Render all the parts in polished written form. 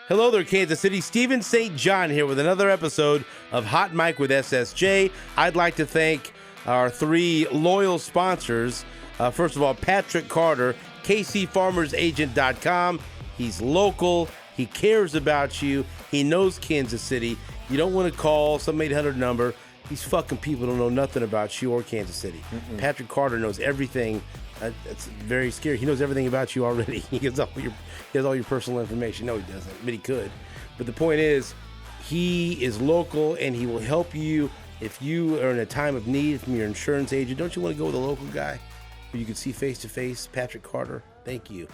Hello there, Kansas City. Steven St. John here with another episode of Hot Mic with SSJ. I'd like to thank our three loyal sponsors. First of all, Patrick Carter, KCFarmersAgent.com. He's local. He cares about you. He knows Kansas City. You don't want to call some 800 number. These fucking people don't know nothing about you or Kansas City. Patrick Carter knows everything. It's very scary. He knows everything about you already. He has all your personal information. No, he doesn't, but he could. But the point is, he is local, and he will help you if you are in a time of need from your insurance agent. Don't you want to go with a local guy who you can see face-to-face? Patrick Carter, thank you.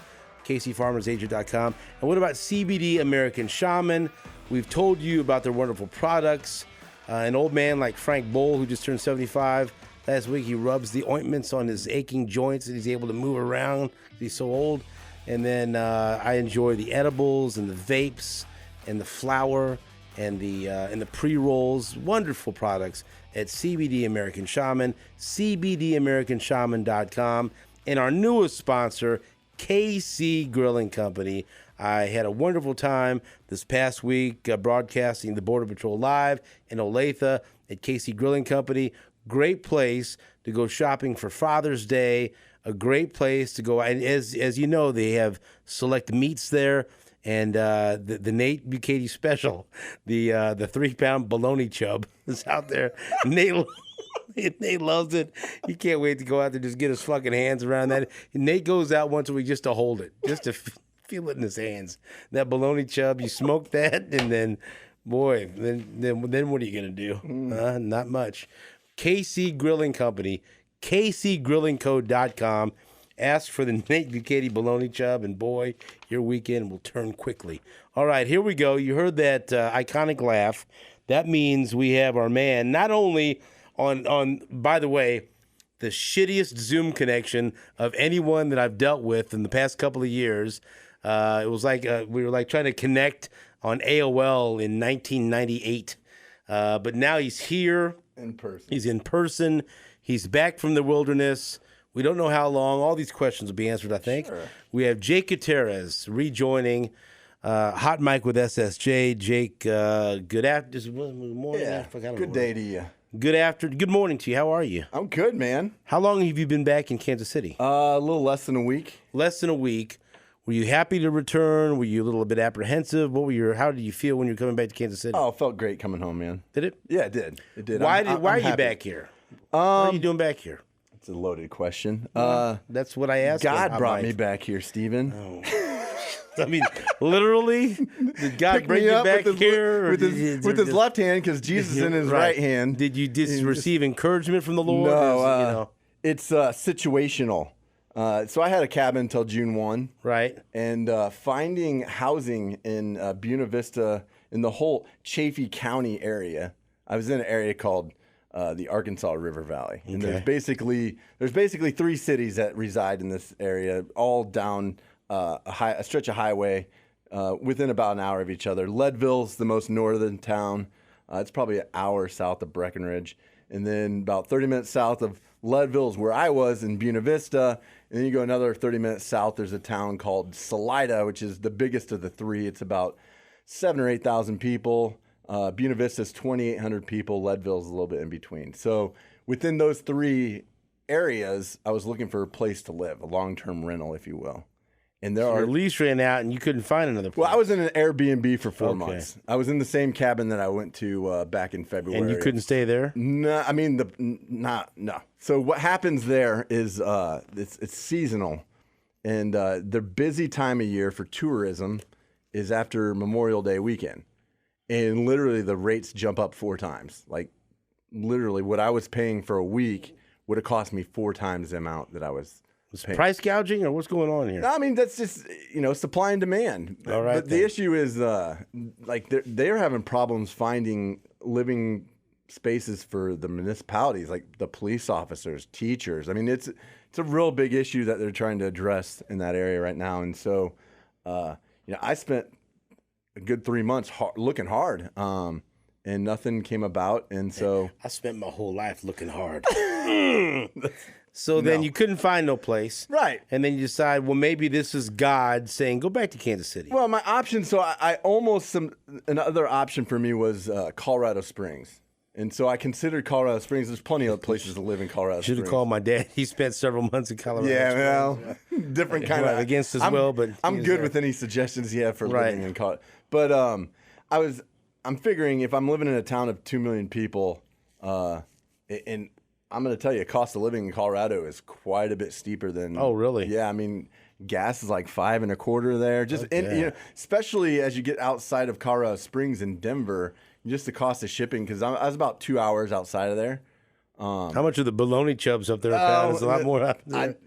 KCFarmersAgent.com. And what about CBD American Shaman? We've told you about their wonderful products. An old man like Frank Bowl, who just turned 75, last week he rubs the ointments on his aching joints and he's able to move around. He's so old. And then I enjoy the edibles and the vapes and the flour and the pre-rolls. Wonderful products at CBD American Shaman, CBDAmericanShaman.com. And our newest sponsor, KC Grilling Company. I had a wonderful time this past week broadcasting the Border Patrol Live in Olathe at KC Grilling Company. Great place to go shopping for Father's Day. A great place to go. And as you know, they have select meats there. And the Nate Bukaty special, the 3-pound bologna chub is out there. Nate loves it. He can't wait to go out there and just get his fucking hands around that. Nate goes out once a week just to hold it, just to feel it in his hands. That bologna chub, you smoke that, and then, boy, then what are you going to do? Not much. KC Grilling Company, KCGrillingCo.com. Ask for the Nate Bukaty bologna chub, and boy, your weekend will turn quickly. All right, here we go. You heard that iconic laugh. That means we have our man, not only on by the way, the shittiest Zoom connection of anyone that I've dealt with in the past couple of years. It was like we were like trying to connect on AOL in 1998. But now he's here. In person. He's in person. He's back from the wilderness. We don't know how long. All these questions will be answered, I think. Sure. We have Jake Gutierrez rejoining Hot Mic with SSJ. Jake, good morning. Yeah, good day to you. Good morning to you. How are you? I'm good, man. How long have you been back in Kansas City? A little less than a week. Less than a week. Were you happy to return? Were you a little bit apprehensive? How did you feel when you were coming back to Kansas City? Oh, it felt great coming home, man. Did it? Yeah, it did. It did. Why are you happy. back here? What are you doing back here? It's a loaded question. That's what I asked. God brought me back here, Steven. Oh. I mean, literally? Did God Pick bring me you up back with here? with his left hand, because Jesus is in his right hand. Did you just receive encouragement from the Lord? No, it's situational. So I had a cabin until June 1. Right. And finding housing in Buena Vista, in the whole Chaffee County area. I was in an area called the Arkansas River Valley. And there's basically 3 cities that reside in this area, all down a stretch of highway within about an hour of each other. Leadville's the most northern town. It's probably an hour south of Breckenridge. And then about 30 minutes south of Leadville is where I was in Buena Vista. And then you go another 30 minutes south, there's a town called Salida, which is the biggest of the 3. It's about 7,000 or 8,000 people. Buena Vista is 2,800 people. Leadville's a little bit in between. So within those 3 areas, I was looking for a place to live, a long-term rental, if you will. And Your lease ran out and you couldn't find another place. Well, I was in an Airbnb for 4 months. I was in the same cabin that I went to back in February. And you couldn't stay there? No, I mean, no. So what happens there is it's seasonal. And the busy time of year for tourism is after Memorial Day weekend. And literally the rates jump up 4 times. Like literally what I was paying for a week would have cost me 4 times the amount that I was paying. Price gouging, or what's going on here? I mean, that's just, supply and demand. All right. But the issue is they're having problems finding living spaces for the municipalities, like the police officers, teachers. I mean, it's a real big issue that they're trying to address in that area right now. And so, I spent a good 3 months looking hard, and nothing came about. And so I spent my whole life looking hard. So then you couldn't find no place. Right. And then you decide, well, maybe this is God saying, go back to Kansas City. Well, my option, so I almost, another option for me was Colorado Springs. And so I considered Colorado Springs. There's plenty of places to live in Colorado Should Springs. have called my dad. He spent several months in Colorado. Yeah, Springs. well, different kind of. Against his will, but I'm good with any suggestions you have for living in Colorado. But I'm figuring if I'm living in a town of 2 million people, and I'm going to tell you, cost of living in Colorado is quite a bit steeper than. Oh, really? Yeah, I mean, gas is like $5.25 there. Just especially as you get outside of Colorado Springs and Denver, just the cost of shipping. Because I was about 2 hours outside of there. How much are the bologna chubs up there? It's a lot more up there.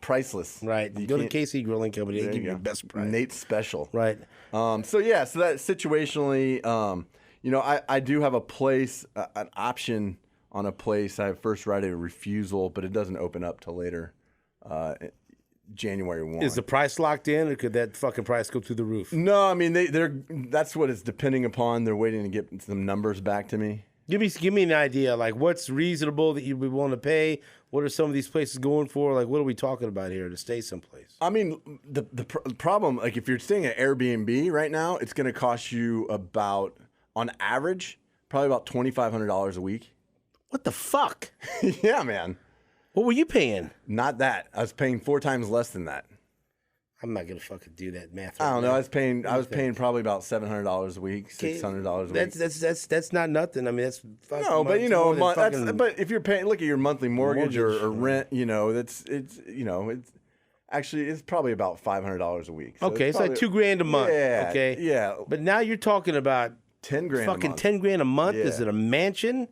Priceless. Right. Go to KC Grilling Company. They give you the best price. Nate's Special. Right. So that situationally, I do have a place, an option on a place. I have first right of refusal, but it doesn't open up till later, January 1. Is the price locked in, or could that fucking price go through the roof? No, I mean that's what it's depending upon. They're waiting to get some numbers back to me. Give me an idea, like what's reasonable that you'd be willing to pay? What are some of these places going for? Like, what are we talking about here to stay someplace? I mean, the problem, like if you're staying at Airbnb right now, it's going to cost you about, on average, probably about $2,500 a week. What the fuck? Yeah, man. What were you paying? Not that. I was paying 4 times less than that. I'm not gonna fucking do that math. I don't know. I was paying probably about $700 a week, $600 a week. That's not nothing. I mean, that's fucking no, but but if you're paying, look at your monthly mortgage or rent. It's probably about $500 a week. So okay, it's like $2,000 a month. Yeah, okay, yeah. But now you're talking about $10,000. Fucking $10,000 a month. Yeah. Is it a mansion?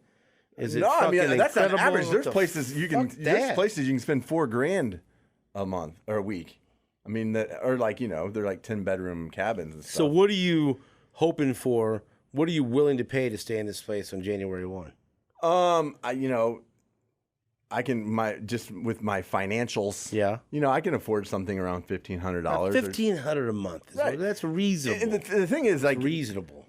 Is it? No, I mean that's incredible? on average. There's places you can spend $4,000 a month or a week. I mean, they're like 10-bedroom cabins and stuff. So what are you hoping for? What are you willing to pay to stay in this place on January 1? I can just with my financials. Yeah. I can afford something around $1,500. $1,500 a month. Right. That's reasonable. And the thing is, like, reasonable.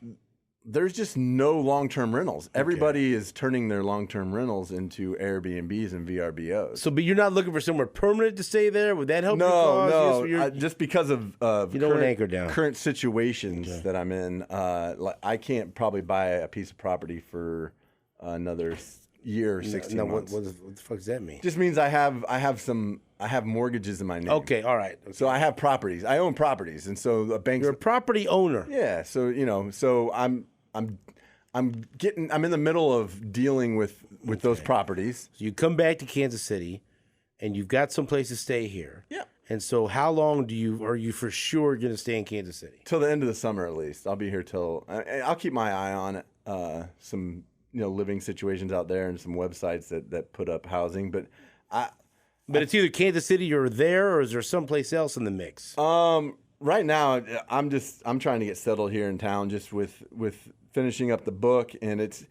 There's just no long-term rentals. Okay. Everybody is turning their long-term rentals into Airbnbs and VRBOs. So, but you're not looking for somewhere permanent to stay there? Would that help your cause? No. Just because of current situations that I'm in, I can't probably buy a piece of property for another year or 16 months. What the fuck does that mean? Just means I have mortgages in my name. Okay, all right. Okay. So I have properties. I own properties, and so the banks. You're a property owner. Yeah. So so I'm in the middle of dealing with those properties. So you come back to Kansas City, and you've got some place to stay here. Yeah. And so how long are you for sure going to stay in Kansas City? Till the end of the summer, at least. I'll be here till. I'll keep my eye on some living situations out there and some websites that put up housing, but it's either Kansas City or there, or is there someplace else in the mix? Right now, I'm trying to get settled here in town, just with finishing up the book, and it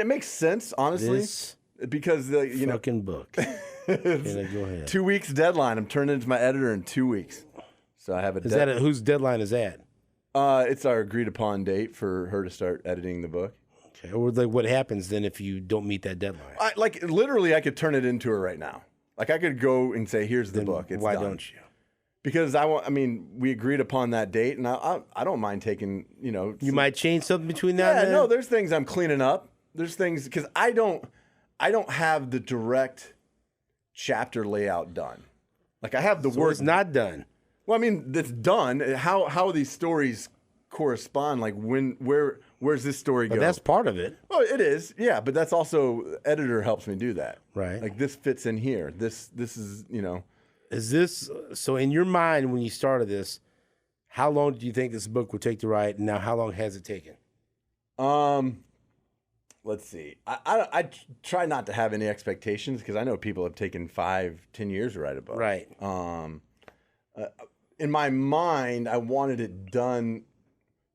makes sense, honestly, because fucking book. Go ahead. 2 weeks deadline. I'm turning it to my editor in 2 weeks, so I have a. Whose deadline is that? It's our agreed upon date for her to start editing the book. Okay, or what happens then if you don't meet that deadline? Literally, I could turn it into her right now. Like I could go and say, "Here's the book." It's why done. Don't you? Because we agreed upon that date, and I don't mind taking, You might change something between now and then? No, there's things I'm cleaning up. There's things, because I don't have the direct chapter layout done. Like I have the word. It's not done. Well, it's done. How these stories correspond, like where's this story go? That's part of it. Well, it is, yeah, but that's also, editor helps me do that. Right. Like this fits in here. This is, Is this, so in your mind when you started this, how long do you think this book would take to write, and now how long has it taken? Let's see. I try not to have any expectations, because I know people have taken 5-10 years to write a book. Right. In my mind, I wanted it done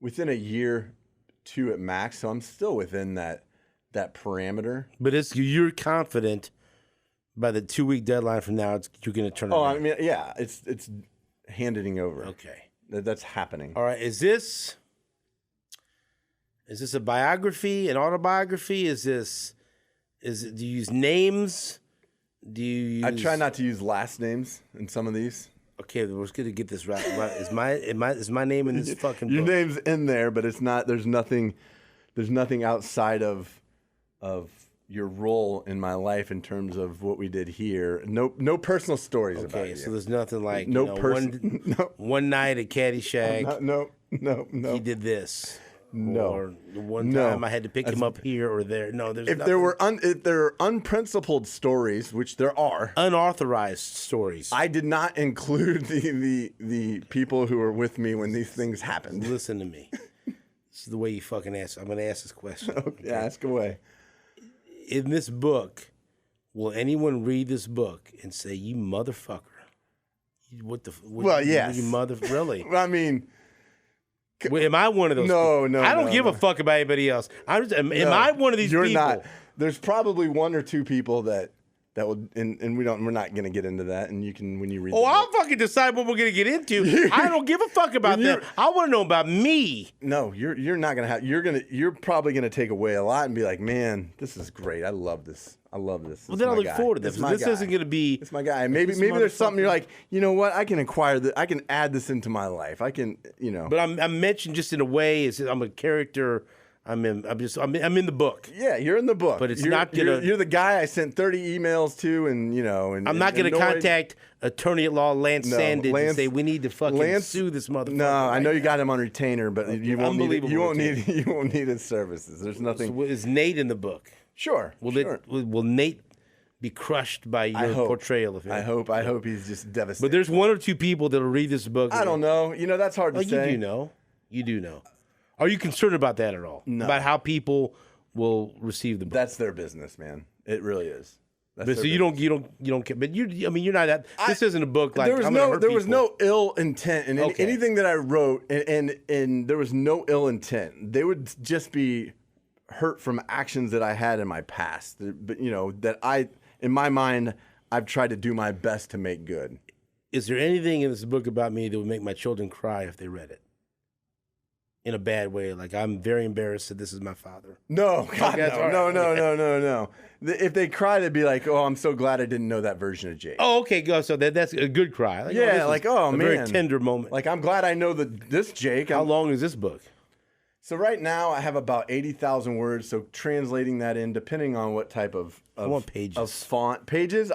within a year, 2 at max, so I'm still within that parameter. But you're confident by the 2-week deadline from now, you're going to turn it around. Yeah, it's handing over. Okay. That's happening. All right, is this a biography, an autobiography? Do you use names? Do you use... I try not to use last names in some of these. Okay, we're just gonna get this right. Is my name in this fucking Your book? name's in there, but it's not. There's nothing outside of your role in my life in terms of what we did here. No personal stories about you. Okay, so there's nothing like one night at Caddyshack. No. He did this. No. Or one time I had to pick him up here or there. No, there's If nothing. there are unprincipled stories, which there are, Unauthorized stories. I did not include the people who were with me when these things happened. Listen to me. This is the way you fucking ask. I'm gonna ask this question. Okay, ask away. In this book, will anyone read this book and say, "You motherfucker"? Well, yes. You really? I mean, Well, am I one of those? No, people? no, I don't no, give no. a fuck about anybody else. Am no, I one of these you're people? not. There's probably one or two people that would, and we're not gonna get into that. And you can when you read. Oh, the I'll book. fucking decide what we're gonna get into. I don't give a fuck about that. I want to know about me. No, you're not gonna have. You're probably gonna take away a lot and be like, man, this is great. I love this. Well, then I look forward to this. This isn't gonna be. It's my guy. Maybe there's something you're like, you know what? I can acquire that. I can add this into my life. I can, you know. But I'm mentioned just in a way. I'm a character. I'm in the book. Yeah, you're in the book. But it's you're, not gonna. You're the guy I sent 30 emails to, and you know. And I'm not gonna contact attorney at law Lance Sandage and say we need to fucking sue this motherfucker. No, right I know you now. got him on retainer, but you won't need Unbelievable you won't need his services. There's nothing. So is Nate in the book? Sure. Will Nate be crushed by your portrayal of him? I hope he's just devastated. But there's one or two people that'll read this book. I don't know. You know, that's hard to say. You do know. You do know. Are you concerned about that at all? No. About how people will receive the book? That's their business, man. It really is. But so you don't care. But you're not that. This isn't a book like there was no ill intent in anything that I wrote, and there was no ill intent. They would just be hurt from actions that I had in my past. But you know that in my mind, I've tried to do my best to make good. Is there anything in this book about me that would make my children cry if they read it? In a bad way, like I'm very embarrassed that this is my father. No, God, no. If they cry, they'd be like, "Oh, I'm so glad I didn't know that version of Jake." Oh, okay, go. So that's a good cry. Like, a very tender moment. Like I'm glad I know this Jake. How long is this book? So right now I have about 80,000 words. So translating that in, depending on what type of pages of font pages,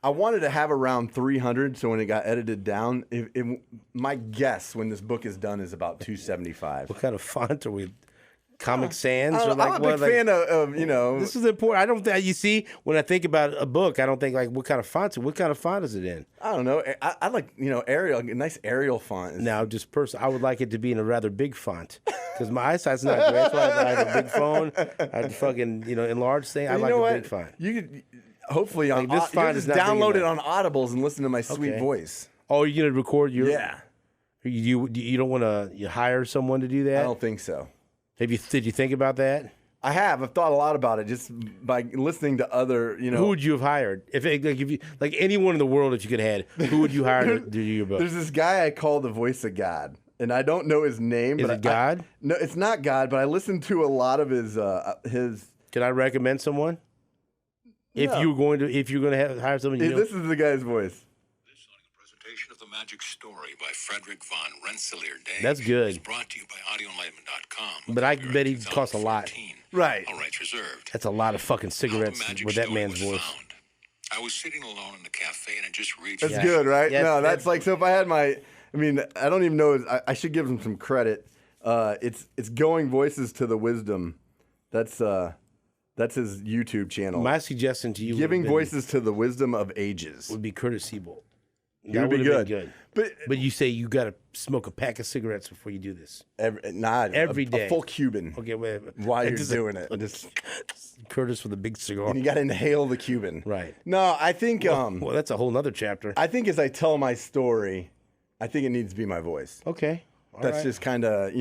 I wanted to have around 300, so when it got edited down, my guess when this book is done is about 275. What kind of font are we? Comic Sans? I'm a big fan of, you know. This is important. I don't think, you see, when I think about a book, I don't think like what kind of font is it in? I don't know. I like, you know, Arial, a nice Arial font. Now, just I would like it to be in a rather big font because my eyesight's not great. That's why I have a big phone. I have to fucking, enlarge thing. I like a big font. You could. Hopefully, on this font just is not download big it on Audibles and listen to my sweet voice. Oh, you're gonna record your? Yeah. You don't want to hire someone to do that? I don't think so. Did you think about that? I have. I've thought a lot about it just by listening to other. Who would you have hired if you anyone in the world if you could have had? Who would you hire to do your book? There's this guy I call the voice of God, and I don't know his name. Is it God? No, it's not God. But I listened to a lot of his. Can I recommend someone? If No. you're going to hire someone, This is the guy's voice. This presentation of The Magic Story by Frederick von Rensselaer-Day. That's good. Is brought to you by AudioEnlightenment.com. But I bet he costs a lot. Right. All rights reserved. That's a lot of fucking cigarettes with that man's voice. Found. I was sitting alone in the cafe and I just reached. That's good, right? Yeah, no, that's like, so if I had I don't even know. I should give him some credit. It's Going Voices to the Wisdom. That's his YouTube channel. My suggestion to you Giving Voices to the Wisdom of Ages would be Curtis Siebold. That would be good. But you say you got to smoke a pack of cigarettes before you do this. Every day. A full Cuban. Okay, wait. While you're doing it. Just Curtis with a big cigar. And you got to inhale the Cuban. Right. No, I think... Well, that's a whole nother chapter. I think as I tell my story, I think it needs to be my voice. Okay. That's just kind of,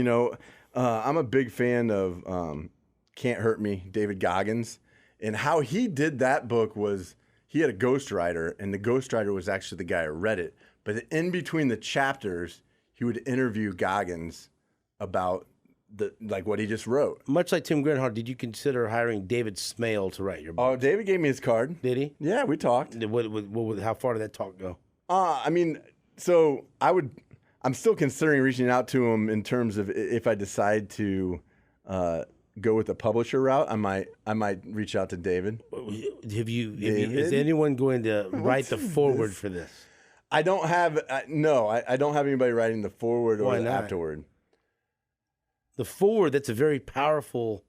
I'm a big fan of Can't Hurt Me, David Goggins. And how he did that book was he had a ghostwriter, and the ghostwriter was actually the guy who read it. But in between the chapters, he would interview Goggins about like what he just wrote. Much like Tim Greenhard, did you consider hiring David Smale to write your book? Oh, David gave me his card. Did he? Yeah, we talked. How far did that talk go? I mean, so I'm still considering reaching out to him in terms of if I decide to go with the publisher route, I might reach out to David. Is anyone going to write the foreword for this? I don't have I don't have anybody writing the foreword or the not? afterward. The foreword, that's a very powerful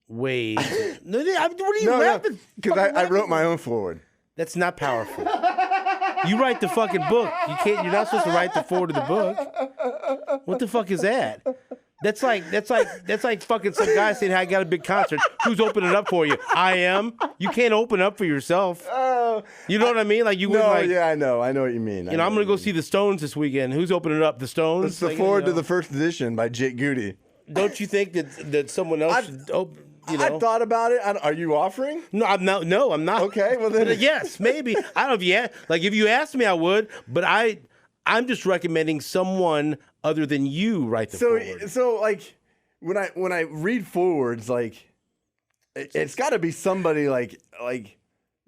way. What are you laughing? Because I wrote my own foreword. That's not powerful. You write the fucking book. You're not supposed to write the foreword of the book. What the fuck is that? That's like fucking some guy saying, "Hey, I got a big concert. Who's opening up for you? I am." You can't open up for yourself. You know what I mean? Like you wouldn't like. Yeah, I know what you mean. I'm gonna go see the Stones this weekend. Who's opening up? The Stones. It's the foreword to the first edition by Jake Goody. Don't you think that someone else should open? I thought about it. Are you offering? No, I'm not. No, I'm not. Okay, well then, yes, maybe. I don't know if you if you asked me, I would. But I'm just recommending someone other than you write the foreword. So like when I read forwards, like it's got to be somebody like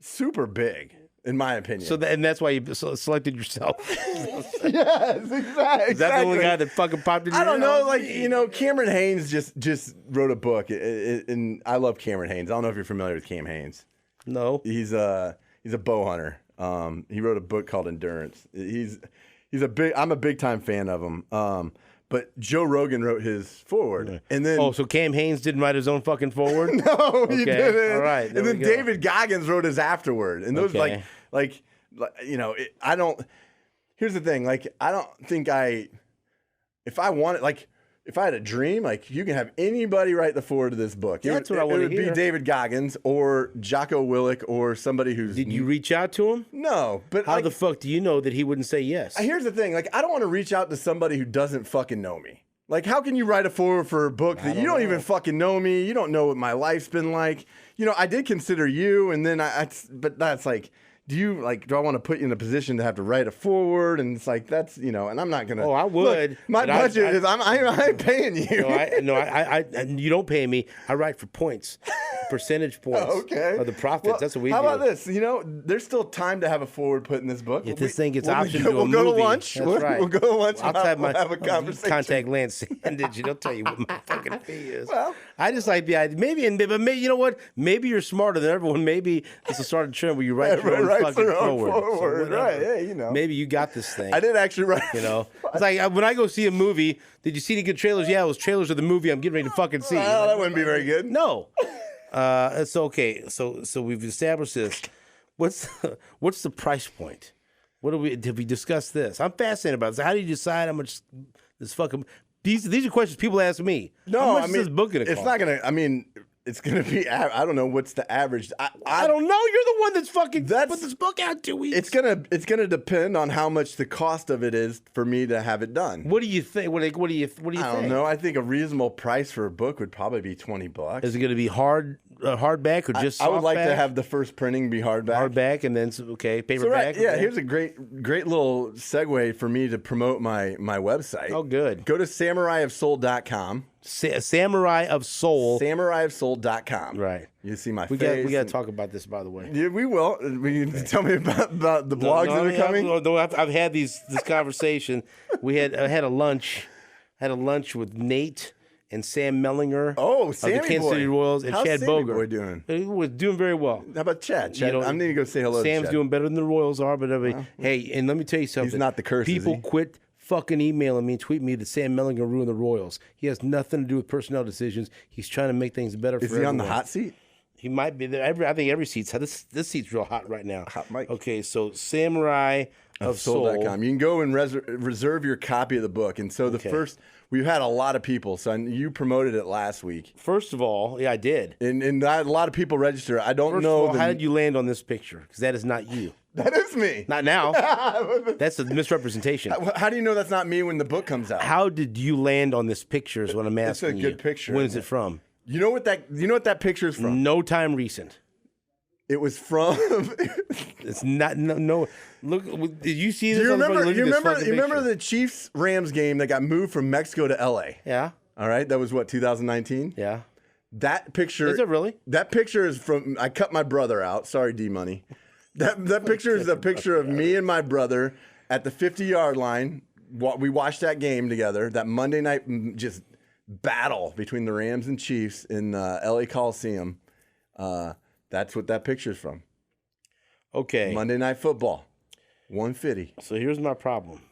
super big. In my opinion. And that's why you selected yourself. Yes, exactly. Is that the only guy that fucking popped in your I don't head? know. Like, Cameron Haynes just wrote a book, and I love Cameron Haynes. I don't know if you're familiar with Cam Haynes. No. He's a bow hunter. He wrote a book called Endurance. I'm a big time fan of him. But Joe Rogan wrote his foreword, and then so Cam Haynes didn't write his own fucking foreword? No, he didn't. All right, and then David Goggins wrote his afterword, and those I don't. Here's the thing, like I don't think if I wanted, like if I had a dream, like you can have anybody write the foreword to this book. That's what I want to hear. It would be David Goggins or Jocko Willink or somebody who's. Did you reach out to him? No, but how the fuck do you know that he wouldn't say yes? Here's the thing, like I don't want to reach out to somebody who doesn't fucking know me. Like, how can you write a foreword for a book that you don't even fucking know me? You don't know what my life's been like. I did consider you, and then but that's like. Do I want to put you in a position to have to write a foreword? And it's like, that's, and I'm not going to. Oh, I would. Look, my budget is, I ain't paying you. You don't pay me. I write for points, percentage points. Okay. Of the profits. Well, that's what we do. How about this? There's still time to have a foreword put in this book. If this thing gets optioned to a we'll movie. Go to lunch. That's right. We'll go to lunch. I'll have a conversation. Contact Lance Sandage. He'll tell you what my fucking fee is. Well, I just like the idea. But maybe, you know what? Maybe you're smarter than everyone. Maybe this will start a trend where you write your own fucking foreword. Right, yeah, Maybe you got this thing. I did actually write. It's like when I go see a movie, did you see the good trailers? Yeah, it was trailers of the movie I'm getting ready to fucking see. Well, that wouldn't be very good. No. It's okay. So we've established this. What's the price point? Have we discussed this? I'm fascinated about this. How do you decide how much this fucking these are questions people ask me. No, how much is this book gonna cost? It's not gonna. I mean, it's gonna be. I don't know what's the average. I don't know. You're the one that's fucking put this book out 2 weeks. It's gonna depend on how much the cost of it is for me to have it done. What do you think? What do you think? I don't know. I think a reasonable price for a book would probably be $20. Is it going to be hardback or just? I would like softback? to have the first printing be hardback. Hardback and then paperback. Yeah. Here's a great little segue for me to promote my website. Oh, good. Go to samuraiofsoul.com. Samurai of Soul. Samuraiofsoul.com. Right. You see my we face. We got to talk about this, by the way. Yeah, we will. You tell me about the blogs that are coming. I've had this conversation. I had a lunch with Nate and Sam Mellinger. Oh, of Sammy the Kansas City Royals and How's Chad Sammy Boger. Boy doing? He was doing very well. How about Chad? I need to go say hello. Sam's to Chad. doing better than the Royals are, but hey, and let me tell you something. He's not the curse. People quit fucking emailing me and tweet me that Sam Mellinger ruined the Royals. He has nothing to do with personnel decisions. He's trying to make things better for everyone. Is he on the hot seat? He might be there. I think every seat's this seat's real hot right now. Hot mic. Okay, so Samurai of Soul.com. You can go and reserve your copy of the book. And so we've had a lot of people. So you promoted it last week. First of all, yeah, I did. And I had a lot of people register. I don't know. How did you land on this picture? Because that is not you. That is me. Not now. That's a misrepresentation. How do you know that's not me when the book comes out? How did you land on this picture is what I'm asking you. It's a good picture. When is it from? You know what that picture is from? No time recent. It was from. It's not no. Look, did you see this? Do you remember the Chiefs Rams game that got moved from Mexico to L.A.? Yeah. All right, that was what 2019. Yeah. That picture Is it really? That picture is from. I cut my brother out. Sorry, D Money. That picture is a picture of me and my brother at the 50-yard line. We watched that game together. That Monday night just battle between the Rams and Chiefs in LA Coliseum. That's what that picture's from. Okay. Monday Night Football. 150. So here's my problem.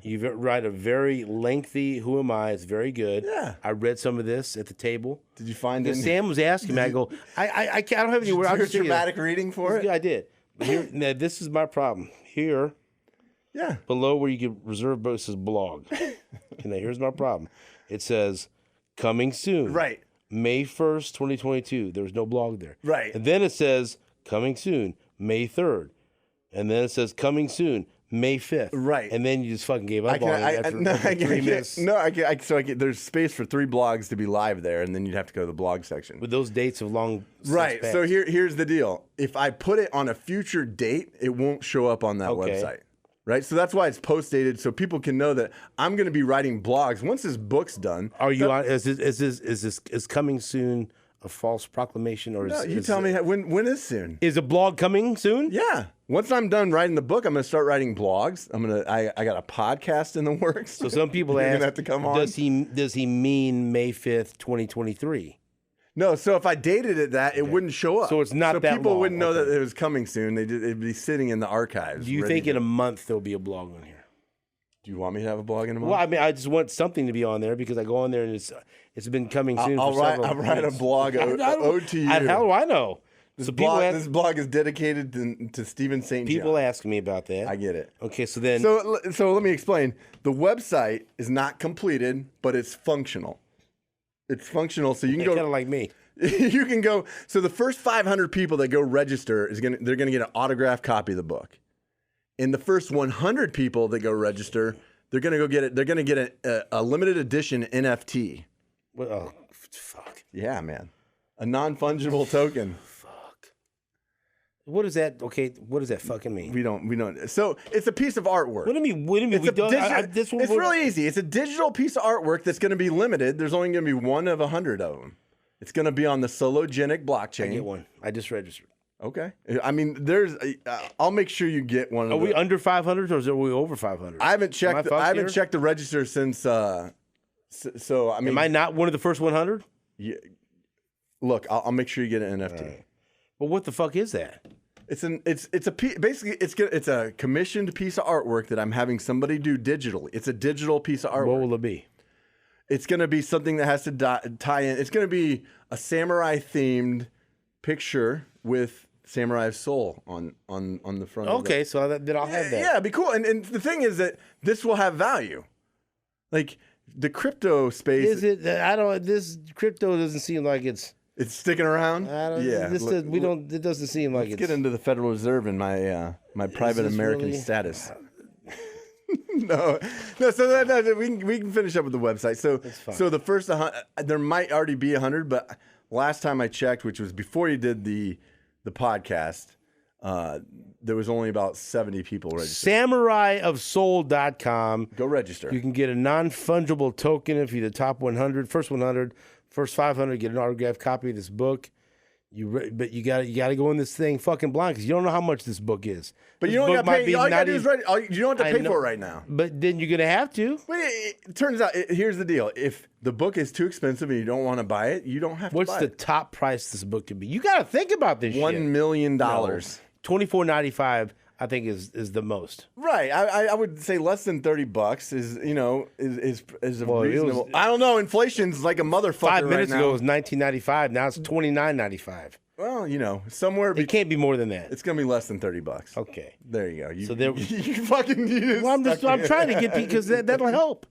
You write a very lengthy "Who am I?" It's very good. Yeah. I read some of this at the table. Did you find it? Because Sam was asking me. I go, I can't. I don't have any words. Your dramatic reading for it? Yeah, I did. But here, now this is my problem. Here, Yeah. below where you can reserve books says blog. Now here's my problem. It says coming soon. Right. May 1st, 2022. There was no blog there. Right. And then it says coming soon, May 3rd. And then it says coming soon, May 5th. Right. And then you just fucking gave up on it after 3 minutes. There's space for 3 blogs to be live there, and then you'd have to go to the blog section. But those dates have long since Right. passed. So here's the deal. If I put it on a future date, it won't show up on that Okay. website. Right. So that's why it's post dated, so people can know that I'm going to be writing blogs once this book's done. Are you on? Is coming soon a false proclamation, or No, you tell me when is soon? Is a blog coming soon? Yeah. Once I'm done writing the book, I'm going to start writing blogs. I got a podcast in the works. So some people You're ask, gonna have to come on. does he mean May 5th, 2023? No, so if I dated it it wouldn't show up. So it's not so that people long. wouldn't know Okay. that it was coming soon. It'd be sitting in the archives. Do you ready think to- in a month there'll be a blog on here? Do you want me to have a blog in a month? Well, I mean, I just want something to be on there because I go on there and it's been coming soon. I'll for write. several I'll write a weeks. blog ode to you. How do I know? So This blog is dedicated to Stephen St. John. people ask me about that. I get it. Okay, so then So let me explain. The website is not completed, but it's functional. It's functional, so you can kind go. of like me. You can go. So the first 500 people that go register they're gonna get an autographed copy of the book. In the first 100 people that go register, they're gonna go get it. They're gonna get a limited edition NFT. Well, oh, fuck. Yeah, man, a non-fungible token. Fuck. What is that? Okay, what does that fucking mean? We don't. So it's a piece of artwork. What do you mean? What do you mean? It's, We a don't, digi- it's really easy. It's a digital piece of artwork that's going to be limited. There's only going to be one of 100 of them. It's going to be on the Sologenic blockchain. I get one. I just registered. Okay. I mean, I'll make sure you get one. Are we under 500 or are we over 500? I haven't checked. fucked I haven't here? checked the register since. So I mean, Am I not one of the first 100? look, I'll make sure you get an NFT. But what the fuck is that? Basically it's a commissioned piece of artwork that I'm having somebody do digitally. It's a digital piece of artwork. What will it be? It's going to be something that has to tie in. It's going to be a samurai themed picture with Samurai Soul on the front. Okay, so then I'll have that. Yeah, it'd be cool. And the thing is that this will have value. Like the crypto space, Is it? I don't. This crypto doesn't seem like it's. it's sticking around. I don't. Yeah, This does, we don't. It doesn't seem like Let's it's. get into the Federal Reserve and my private this American really- status. no. So we can finish up with the website. fine. So the first there might already be 100, but last time I checked, which was before you did the podcast, there was only about 70 people registered. SamuraiofSoul.com. Go register. You can get a non-fungible token if you're the top 100, first 100, first 500. Get an autographed copy of this book. But you got to go in this thing fucking blind because you don't know how much this book is. But This you don't book got to might pay. be All you got not to do is even- you don't have to I pay know. for it right now. But then you're gonna have to. But it turns out, here's the deal: if the book is too expensive and you don't want to buy it, you don't have to What's buy the it. top price this book could be? You got to think about this. $1 shit. million. $24.95, I think, is the most. Right. I would say less than $30 is a Well, it reasonable. was- I don't know. Inflation's like a motherfucker 5 minutes right ago now. it was $19.95. Now it's $29.95. Well, somewhere It can't be more than that. it's gonna be less than $30. Okay. There you go. You, So there- you fucking need it. Well, I'm trying to get because that'll help.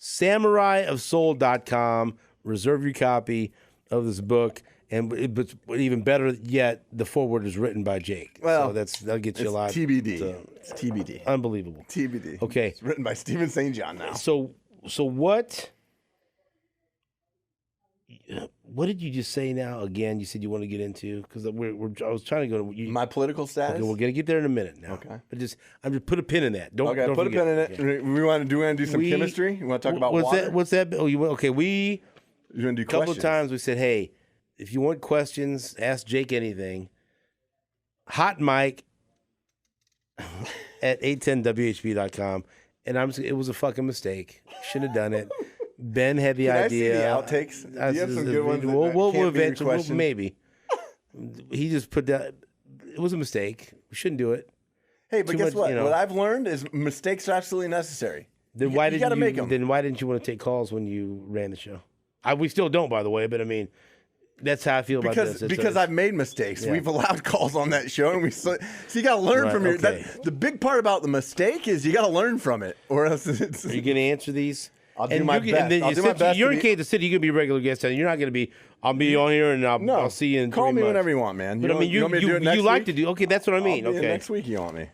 SamuraiofSoul.com. Reserve your copy of this book, but even better yet, the foreword is written by Jake. Well, so that'll get you a lot. TBD. So, It's TBD. unbelievable. TBD. Okay. It's written by Stephen St. John now. So what? What did you just say now? Again, you said you want to get into because I was trying to go to My political status. Okay, we're gonna get there in a minute now. Okay. But I'm just put a pin in that. Don't Put forget. a pin in it. Okay. We want to do some chemistry. You want to talk about water? What's that? Oh, you want? Okay, You want to do a couple of questions? times we said, hey, if you want questions, ask Jake anything. Hot mic at 810whb.com. And it was a fucking mistake. Shouldn't have done it. Ben had the Can idea. I see the outtakes? Do you have some good ones that We'll can't be your eventually, question? maybe. He just put that. It was a mistake. We shouldn't do it. Hey, but Too guess much, what? you know. What I've learned is mistakes are absolutely necessary. Then You- why you didn't gotta make 'em. Then why didn't you want to take calls when you ran the show? We still don't, by the way. But I mean, that's how I feel about this. Because I've made mistakes. Yeah. We've allowed calls on that show, and so you got to learn Right, from your. okay. The big part about the mistake is you got to learn from it, or else it's. Are you going to answer these? I'll do my best. Then I'll you do my said best You're to in be- Kansas City. You're going to be a regular guest, and you're not going to be. I'll be on here, and No, I'll see you in call 3 me months. whenever you want, man. But I mean, you want me to do it next you like week? to do. Okay, that's what I mean. I'll be in Okay. next week you want me.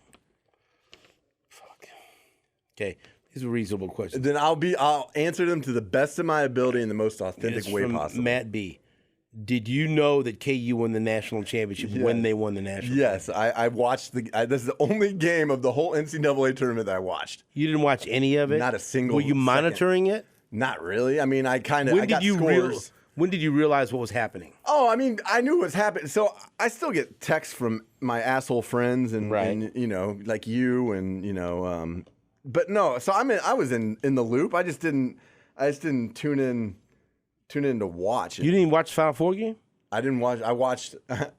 Okay. These are reasonable questions. Then I'll answer them to the best of my ability in the most authentic It's way from possible. Matt B. Did you know that KU won the national championship when they won the national? Yes, I watched this is the only game of the whole NCAA tournament that I watched. You didn't watch any of it? Not a single Were you second. monitoring it? Not really. I mean, I got scores. When did you realize what was happening? Oh, I mean, I knew what was happening. So I still get texts from my asshole friends and, Right. and you know, like you and but no. So I was in the loop. I just didn't tune in to watch it. You didn't even watch the Final Four game? I didn't watch. I watched. I'm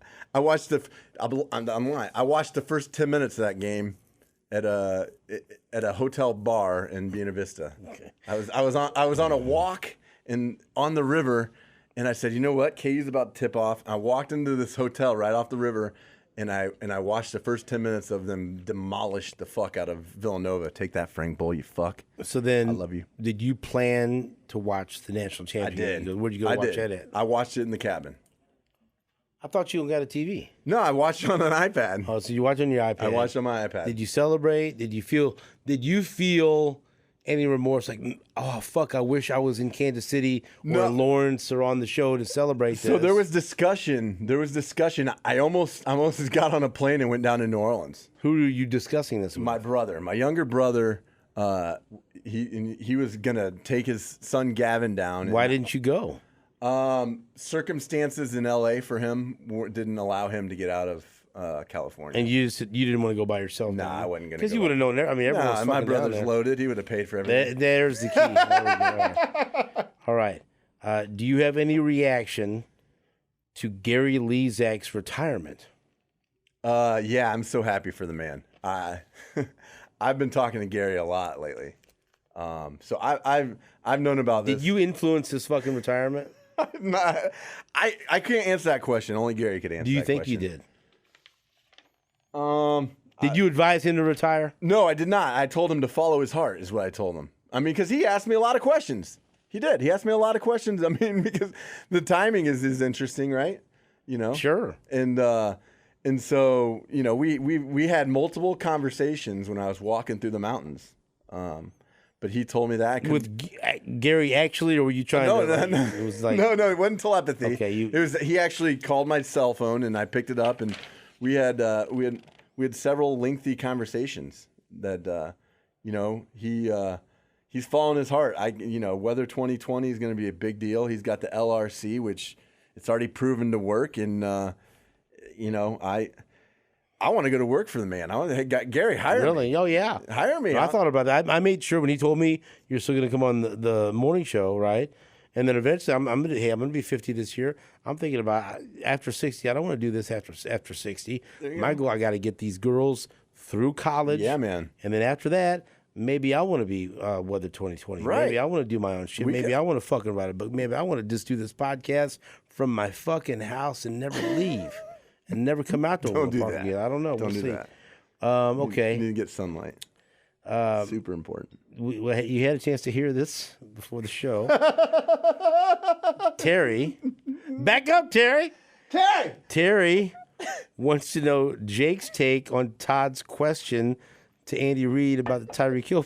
lying. I watched the first 10 minutes of that game at a hotel bar in Buena Vista. Okay. I was on a walk on the river, and I said, you know what? KU's about to tip off. I walked into this hotel right off the river, and I watched the first 10 minutes of them demolish the fuck out of Villanova. Take that, Frank Bull, you fuck. So then, I love you. Did you plan to watch the national I championship? did. Where'd you go I watch did. that at? I watched it in the cabin. I thought you got a TV. No, I watched it on an iPad. Oh, so you watched on your iPad? I watched it on my iPad. Did you celebrate? Did you feel any remorse? Like, oh fuck, I wish I was in Kansas City or No. Lawrence or on the show to celebrate this. So there was discussion. I almost got on a plane and went down to New Orleans. Who are you discussing this with? My younger brother, he was gonna take his son Gavin down. Why didn't you go? Circumstances in LA for him didn't allow him to get out of California. And you didn't want to go by yourself? Nah, I wasn't gonna Because go you would have known. I mean, everyone's Nah, my fucking down brother's there. loaded. He would have paid for everything. There's the key. There we go. All right. Do you have any reaction to Gary Lezak's retirement? Yeah, I'm so happy for the man. I've been talking to Gary a lot lately. So I've known about this. Did you influence his fucking retirement? I can't answer that question. Only Gary could answer. Do you that think question. you did? Did you advise him to retire? No, I did not. I told him to follow his heart. Is what I told him. I mean, because he asked me a lot of questions. He did. He asked me a lot of questions. I mean, because the timing is interesting, right? You know. Sure. And so we had multiple conversations when I was walking through the mountains. But he told me that With Gary actually, or were you trying to? no. It was like no, it wasn't telepathy. Okay, he actually called my cell phone and I picked it up and we had several lengthy conversations that he's following his heart. Whether 2020 is going to be a big deal. He's got the LRC, which it's already proven to work, and I want to go to work for the man. I want to Gary hire me. really? Oh yeah. Hire me. I thought about that. I made sure when he told me you're still going to come on the morning show, right? And then eventually, I'm going to be 50 this year. I'm thinking about after 60. I don't want to do this after 60. My goal, I got to get these girls through college. Yeah, man. And then after that, maybe I want to be Weather 2020. Right. Maybe I want to do my own shit. Maybe I want to fucking write a book. Maybe I want to just do this podcast from my fucking house and never leave and never come out to Don't Overland do Park that. again. I don't know. Don't we'll do see. that. Okay. You need to get sunlight. Super important. You had a chance to hear this before the show. Terry, back up, Terry. Terry wants to know Jake's take on Todd's question to Andy Reid about the Tyreek Hill.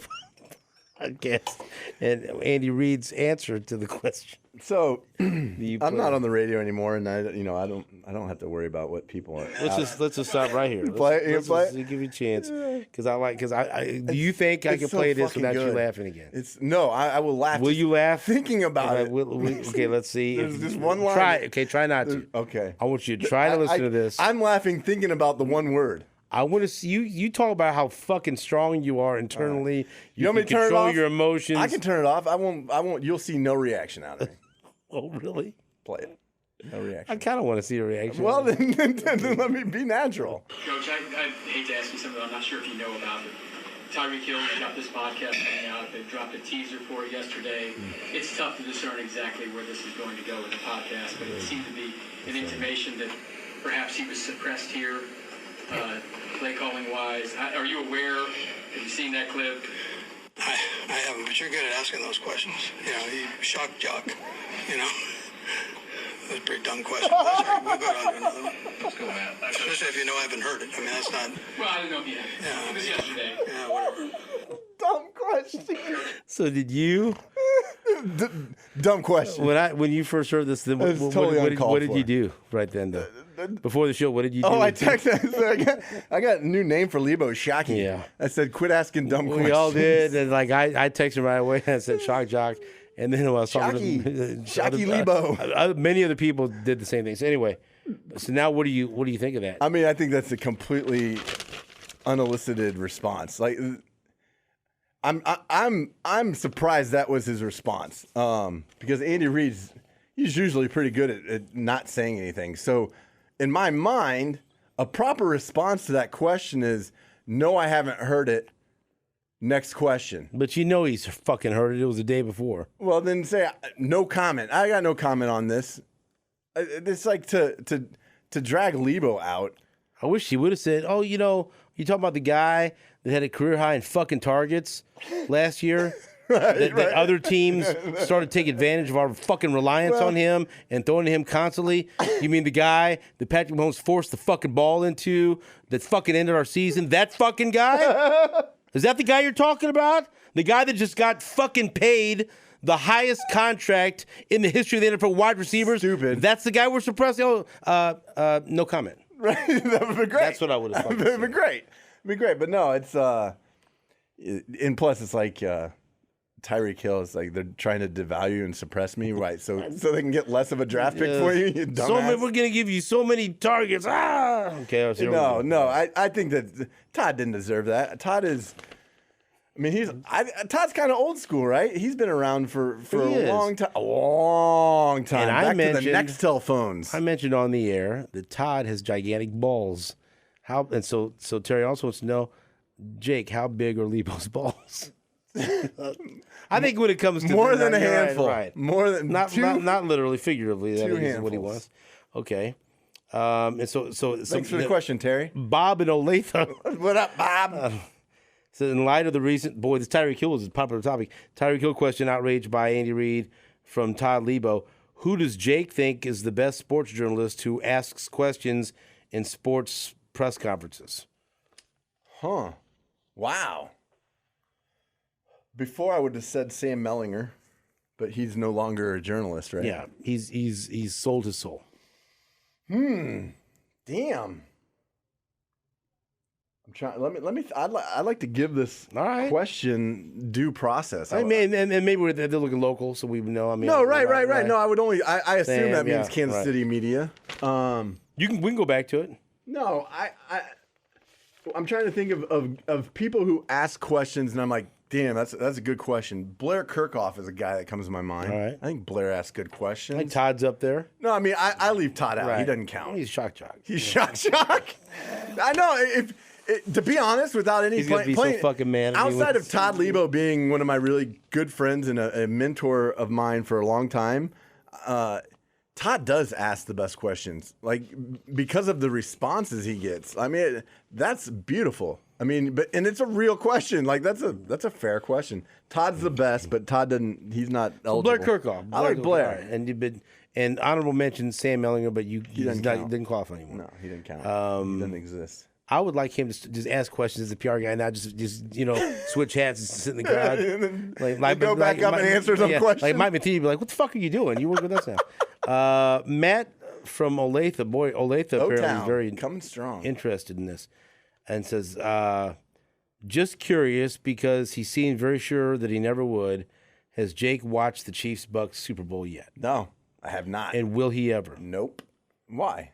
guest, and Andy Reid's answer to the question. So You I'm play. not on the radio anymore, and I don't have to worry about what people are. Let's just stop right here. Play it, Let's play just it? give you a chance because I do you think I It's can so play this fucking without you good. laughing again? I will laugh. Will just you laugh? thinking about it? Okay, let's see. There's just one line. Try not to. Okay. I want you to try to listen to this. I'm laughing thinking about the one word. I want to see you. You talk about how fucking strong you are internally. You want me can to turn it control off? your emotions. I can turn it off. I won't. You'll see no reaction out of me. Oh, really? Play it. No I reaction. kind of want to see a reaction. Well, then let me be natural. Coach, I hate to ask you something I'm not sure if you know about, but Tyreek Hill got this podcast coming out. They dropped a teaser for it yesterday. It's tough to discern exactly where this is going to go with the podcast, but it seemed to be an intimation that perhaps he was suppressed here, play calling wise. Are you aware? Have you seen that clip? I haven't, but you're good at asking those questions. You know, you shock jock, you know. That's a pretty dumb question. That's all right. We'll go on to another one. Let's go, Matt. Especially if you know I haven't heard it. I mean, that's not, Well, I didn't know if you had. Yeah. It was yesterday. yeah, whatever. Dumb question. So did you? Dumb question. When you first heard this, then It's totally uncalled what did for. you do right then? Though? Before the show, what did you do? Oh, I texted. So I got a new name for Lebo, Shocky. Yeah. I said, quit asking dumb questions. We all did, and like I texted him right away. I said shock jock, and then when I was talking to Shocky Lebo. many other people did the same thing. So anyway, so now what do you think of that? I mean, I think that's a completely unelicited response. Like, I'm surprised that was his response. Because Andy Reid's he's usually pretty good at not saying anything. So, in my mind, a proper response to that question is, "No, I haven't heard it." Next question. But you know he's fucking heard it. It was the day before. Well, then say no comment. I got no comment on this. It's like to drag Lebo out. I wish he would have said, "Oh, you know, you talking about the guy that had a career high in fucking targets last year." That other teams started to take advantage of our fucking reliance on him and throwing to him constantly. You mean the guy that Patrick Mahomes forced the fucking ball into that fucking ended our season? That fucking guy? Is that the guy you're talking about? The guy that just got fucking paid the highest contract in the history of the NFL wide receivers? Stupid. That's the guy we're suppressing? Oh, no comment. Right? That would be great. That's what I would have fucking That'd be said. great. It'd be great. But no, it's and plus it's like Tyreek Hill is like they're trying to devalue and suppress me, right? So they can get less of a draft pick for you, you So many, dumbass. we're gonna give you so many targets. Okay, I was here. No, I think that Todd didn't deserve that. Todd is, I mean, Todd's kind of old school, right? He's been around for He a is. long time. A long time. And I Back to the mentioned- Nextel phones. I mentioned on the air that Todd has gigantic balls. So Terry also wants to know, Jake, how big are Lebo's balls? I think when it comes to More than a you're right, handful. right? More than Not two. not literally, figuratively. That two is what he handfuls. was. Okay. And so Thanks for the question, Terry. Bob and Olathe. What up, Bob? So in light of the recent, this Tyreek Hill is a popular topic. Tyreek Hill question outraged by Andy Reid from Todd Lebo. Who does Jake think is the best sports journalist who asks questions in sports press conferences? Huh. Wow. Before I would have said Sam Mellinger, but he's no longer a journalist, right? Yeah, he's sold his soul. Damn. I'm trying. Let me. I'd like to give this All right. question due process. I mean, and maybe they're looking local, so we know. I mean, no, right. No, I would only. I assume Sam, that means yeah, Kansas right. City media. we can go back to it. No, I'm trying to think of people who ask questions, and I'm like, damn, that's a good question. Blair Kirchhoff is a guy that comes to my mind. All right. I think Blair asks good questions. Like Todd's up there. No, I mean I leave Todd out. Right. He doesn't count. He's shock jock. He's shock. I know. To be honest, without any He's gonna be so playing, fucking mad at me outside when- of Todd Lebo being one of my really good friends and a mentor of mine for a long time, Todd does ask the best questions, like because of the responses he gets. I mean, that's beautiful. I mean, and it's a real question. Like that's a fair question. Todd's the best, but Todd doesn't. He's not eligible. Blair Kirchhoff. I like Blair. All right. And you've been and honorable mention Sam Mellinger, but he doesn't count. didn't qualify anymore. No, he didn't count. He doesn't exist. I would like him to just ask questions as a PR guy, not just switch hats and sit in the crowd. Go back up and answer some questions. Like Mike Matheny be like, "What the fuck are you doing? You work with us now." Matt from Olathe, Olathe apparently is very coming strong, interested in this, and says, "Just curious because he seemed very sure that he never would. Has Jake watched the Chiefs-Bucks Super Bowl yet? No, I have not. And will he ever? Nope. Why?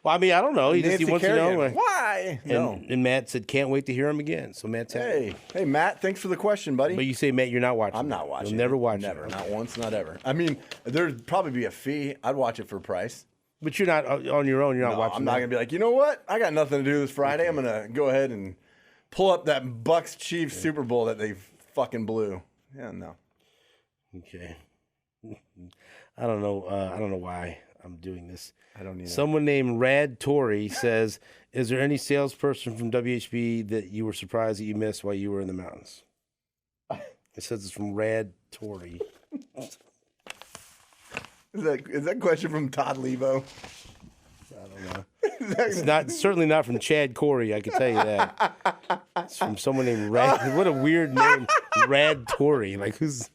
Well, I mean, I don't know. He wants to know. Why? And Matt said, can't wait to hear him again. So Matt's happy. Hey, Matt, thanks for the question, buddy. But you say, Matt, you're not watching. I'm not watching. You'll never watch it. Never. Not once, not ever. I mean, there'd probably be a fee. I'd watch it for price. But you're not on your own. You're not watching. I'm not going to be like, you know what? I got nothing to do this Friday. I'm going to go ahead and pull up that Bucks Chiefs Super Bowl that they fucking blew. Yeah, no. Okay. I don't know. I don't know why I'm doing this. I don't need Someone named Rad Tory says, is there any salesperson from WHB that you were surprised that you missed while you were in the mountains? It says it's from Rad Tory. Is that question from Todd Levo? I don't know. It's certainly not from Chad Corey, I can tell you that. It's from someone named Rad. What a weird name. Rad Tory. Like, who's...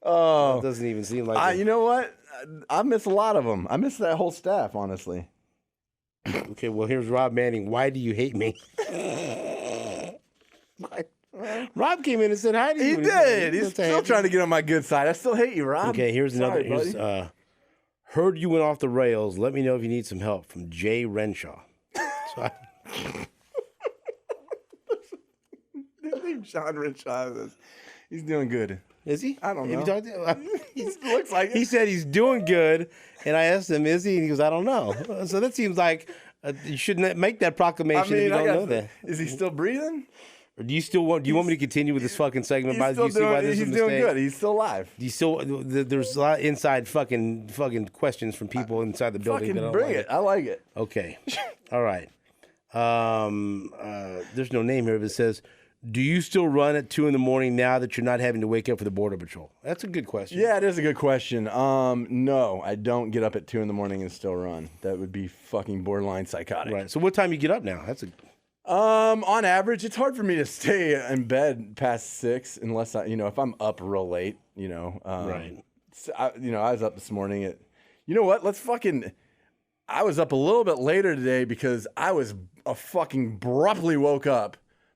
Oh, it doesn't even seem like you know what? I miss a lot of them. I miss that whole staff, honestly. Okay, well, here's Rob Manning. Why do you hate me? Rob came in and said hi to you. He did. He's still trying to get on my good side. I still hate you, Rob. Okay, here's another. Heard you went off the rails. Let me know if you need some help. From Jay Renshaw. John Renshaw. He's doing good. Is he? I don't know. Have you talked to him? He looks like it. He said he's doing good, and I asked him, is he? And he goes, I don't know. So that seems like you shouldn't make that proclamation if you don't know that. Is he still breathing? Or do you still want? Do you want me to continue with this fucking segment? He's still doing good. He's still alive. Do you still? There's a lot of inside fucking questions from people inside the building. Fucking bring it. I like it. Okay. All right. There's no name here, but it says, do you still run at 2 a.m. now that you're not having to wake up for the Border Patrol? That's a good question. Yeah, it is a good question. No, I don't get up at 2 a.m. and still run. That would be fucking borderline psychotic. Right. So what time you get up now? That's a... on average, it's hard for me to stay in bed past 6 unless if I'm up real late, right. So I was up this morning at, you know what? I was up a little bit later today because I was fucking abruptly woke up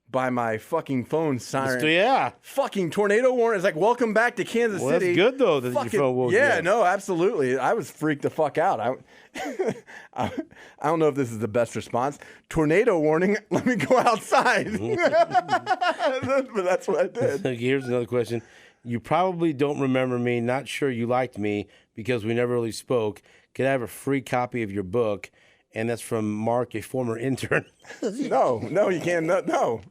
by my fucking phone siren. Yeah. Fucking tornado warning. It's like, welcome back to Kansas City. That's good, though, that your phone woke you up. No, absolutely. I was freaked the fuck out. I don't know if this is the best response. Tornado warning. Let me go outside. But that's what I did. Here's another question. You probably don't remember me. Not sure you liked me because we never really spoke. Could I have a free copy of your book? And that's from Mark, a former intern. No, you can't. No.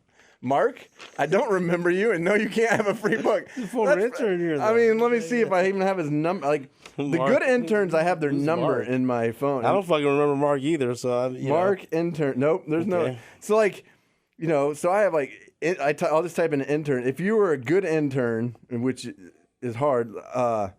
Mark, I don't remember you, and no, you can't have a free book. Former intern here, I mean, let me see if I even have his number. Like, the good interns, I have their number in my phone. I don't fucking remember Mark either, so... Mark intern. Nope, there's no... So, so I have, I'll just type in intern. If you were a good intern, which is hard, I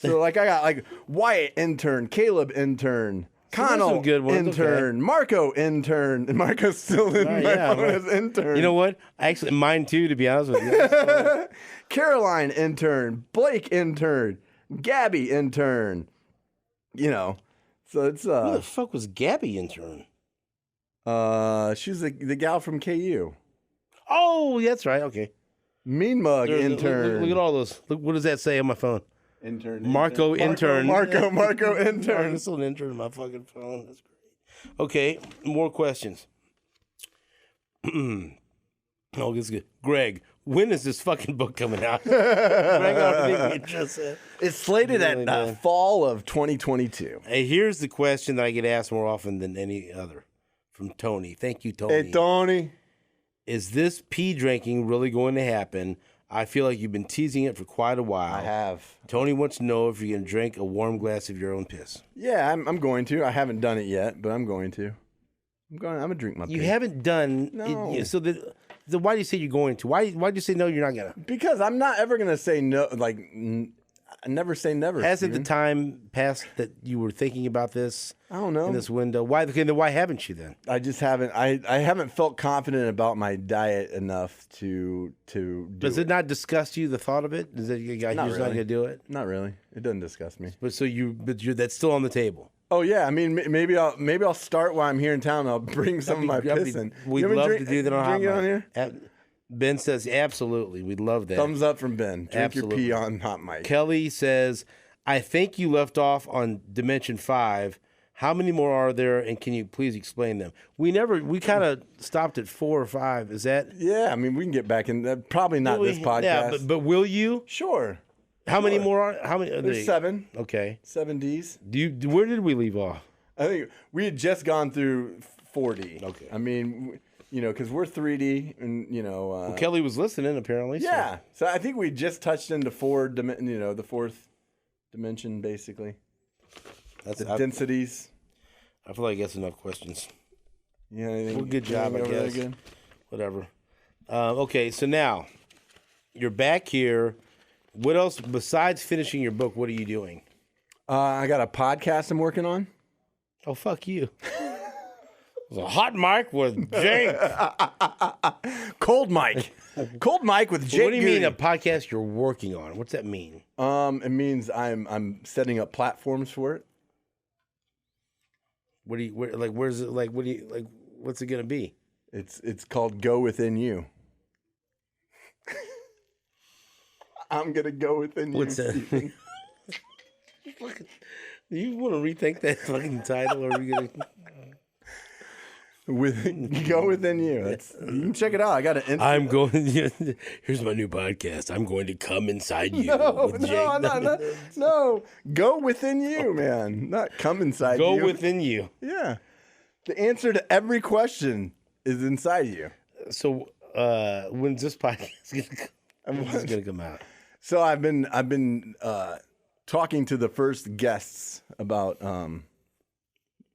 got, Wyatt intern, Caleb intern... Connell, good ones. intern. Okay. Marco, intern. And Marco's still in my phone as intern. You know what? Actually, mine too, to be honest with you. Caroline, intern. Blake, intern. Gabby, intern. So it's... Who the fuck was Gabby, intern? She's the gal from KU. Oh, that's right. Okay. Mean Mug, intern. Look at all those. Look, what does that say on my phone? Intern. Marco intern. Marco intern. I'm still an intern on my fucking phone. That's great. Okay, more questions. Oh, this is good. Greg, when is this fucking book coming out? Greg, it's slated at fall of 2022. Hey, here's the question that I get asked more often than any other from Tony. Thank you, Tony. Hey, Tony. Is this pee drinking really going to happen? I feel like you've been teasing it for quite a while. I have. Tony wants to know if you can drink a warm glass of your own piss. Yeah, I'm going to. I haven't done it yet, but I'm going to. I'm gonna drink my piss. You haven't done no. it. So why do you say you're going to? Why do you say no, you're not going to? Because I'm not ever going to say no. never say never. Hasn't Steven. the time passed that you were thinking about this? I don't know. In this window, why? Okay, then why haven't you then? I just haven't. I haven't felt confident about my diet enough to do Does it not disgust you? The thought of it? Is that you're Not not really. going to do it? Not really. It doesn't disgust me. But you're that's still on the table. Oh yeah, I mean maybe I'll start while I'm here in town. I'll bring some of my pissin. We'd You ever love drink- to do that on Hot drink it Mic. on here. Ben says absolutely. We'd love that. Thumbs up from Ben. Drink Absolutely. your pee on Hot Mic. Kelly says, I think you left off on Dimension 5. How many more are there, and can you please explain them? We kind of stopped at 4 or 5. Is that? Yeah, I mean we can get back in. Probably not this podcast. Yeah, but will you? Sure. How many more are? How many? There's 7. Okay. 7 Ds. Where did we leave off? I think we had just gone through 4D. Okay. I mean, because we're 3D, and Kelly was listening apparently. yeah. So I think we just touched into the fourth dimension, basically. That's The densities. I feel like that's enough questions. Yeah. Anything, Well, good job, I anything over there guess. good? Whatever. Okay, so now you're back here. What else besides finishing your book? What are you doing? I got a podcast I'm working on. Oh, fuck you. It's a Hot Mic with Jake. Cold Mic. Cold Mic with Jake. What do you mean a Goody. podcast you're working on? What's that mean? It means I'm setting up platforms for it. Where's it like? What do you like? What's it gonna be? It's called Go Within You. I'm gonna go within What's you. that? Stephen. Do you want to rethink that fucking title? Or are we gonna? Go Within You. You can check it out. I got an Instagram. I'm going. Here's my new podcast. I'm going to come inside you. with Jake. No. Go within you, man. Not come inside Go you. within you. Yeah. The answer to every question is inside you. So, when's this podcast gonna come? When's this gonna come out? So I've been talking to the first guests about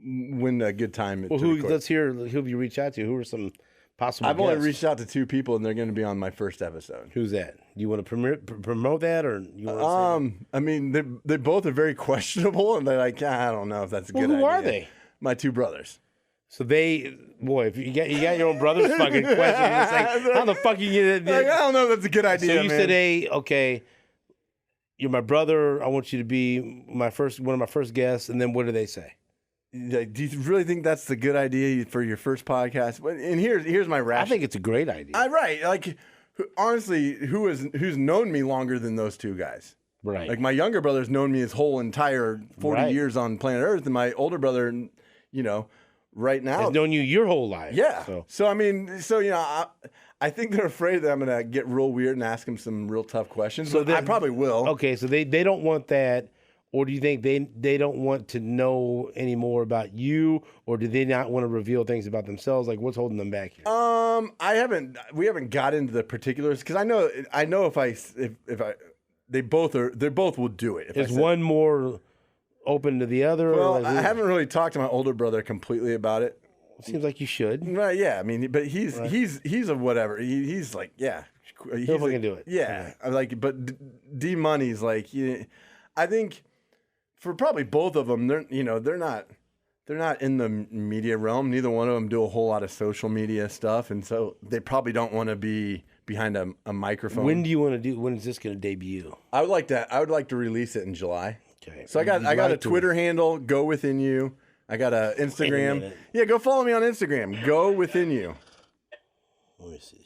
when a good time. Well, to record. let's hear who have you reached out to? Who are some possible? I've only guests? reached out to 2 people, and they're going to be on my first episode. Who's that? Do you want to promote that, or you want to I mean, they both are very questionable, and they're like, I don't know if that's a good idea. who are they? My 2 brothers. So if you got your own brother's fucking question, it's like how the fuck you get Like, it? I don't know if that's a good idea. So you man. said, hey, okay, you're my brother. I want you to be one of my first guests, and then what do they say? Like, do you really think that's the good idea for your first podcast? And here's my I rationale. think it's a great idea. Right. Like, honestly, who's known me longer than those 2 guys? Right. Like, my younger brother's known me his whole entire 40 Right. years on planet Earth, and my older brother, right now, I've known you your whole life. yeah. So So I mean, I think they're afraid that I'm gonna get real weird and ask them some real tough questions. So I probably will. okay, so they don't want that, or do you think they don't want to know any more about you, or do they not want to reveal things about themselves? Like what's holding them back here? We haven't got into the particulars because I know if they both will do it. If Is I said- one more open to the other? Well, or like, I haven't really talked to my older brother completely about it. seems like you should. Right? Yeah. I mean, but he's a whatever. He's like, yeah, he's He'll fucking like, do it. Yeah. I like, but D Money's like, I think for probably both of them, they're not in the media realm. Neither one of them do a whole lot of social media stuff, and so they probably don't want to be behind a microphone. When do you want to do? When is this going to debut? I would like to release it in July. Okay. So I got a Twitter handle, Go Within You. I got a Instagram. minute. Yeah, go follow me on Instagram. Go Within You. Let me see.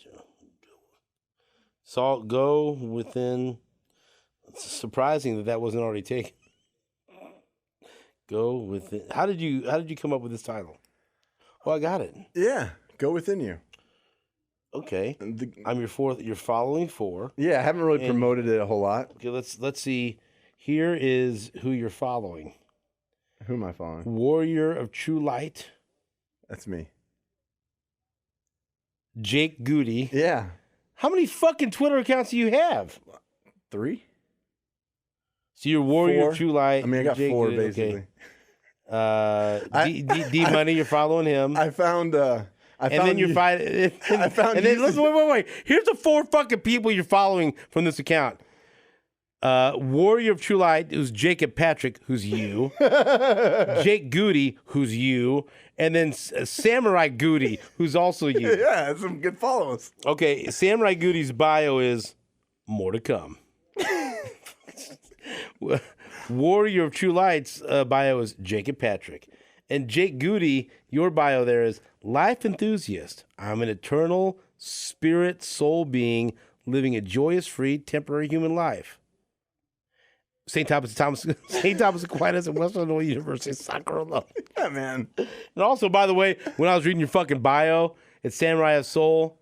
Salt go within. It's surprising that wasn't already taken. Go within. How did you come up with this title? Well, I got it. Yeah, Go Within You. Okay. I'm your fourth. You're following 4. Yeah, I haven't really promoted it a whole lot. Okay, let's see. Here is who you're following. Who am I following? Warrior of True Light, That's me. Jake Goody. Yeah. How many fucking Twitter accounts do you have? 3? So you're Warrior 4? of True Light. I mean, I got Jake 4 Goody, basically. Okay. D Money, you're following him. I found. And then you're fighting. I found And then you- listen, wait. Here's the 4 fucking people you're following from this account: Warrior of True Light, who's Jacob Patrick, who's you. Jake Goody, who's you. And then Samurai Goody, who's also you. Yeah, some good follows. Okay, Samurai Goody's bio is more to come. Warrior of True Light's bio is Jacob Patrick. And Jake Goody, your bio there is life enthusiast. I'm an eternal spirit soul being living a joyous, free, temporary human life. St. Thomas Aquinas at Western Illinois University Soccer alum. Yeah, man. And also, by the way, when I was reading your fucking bio, it's Samurai of Soul.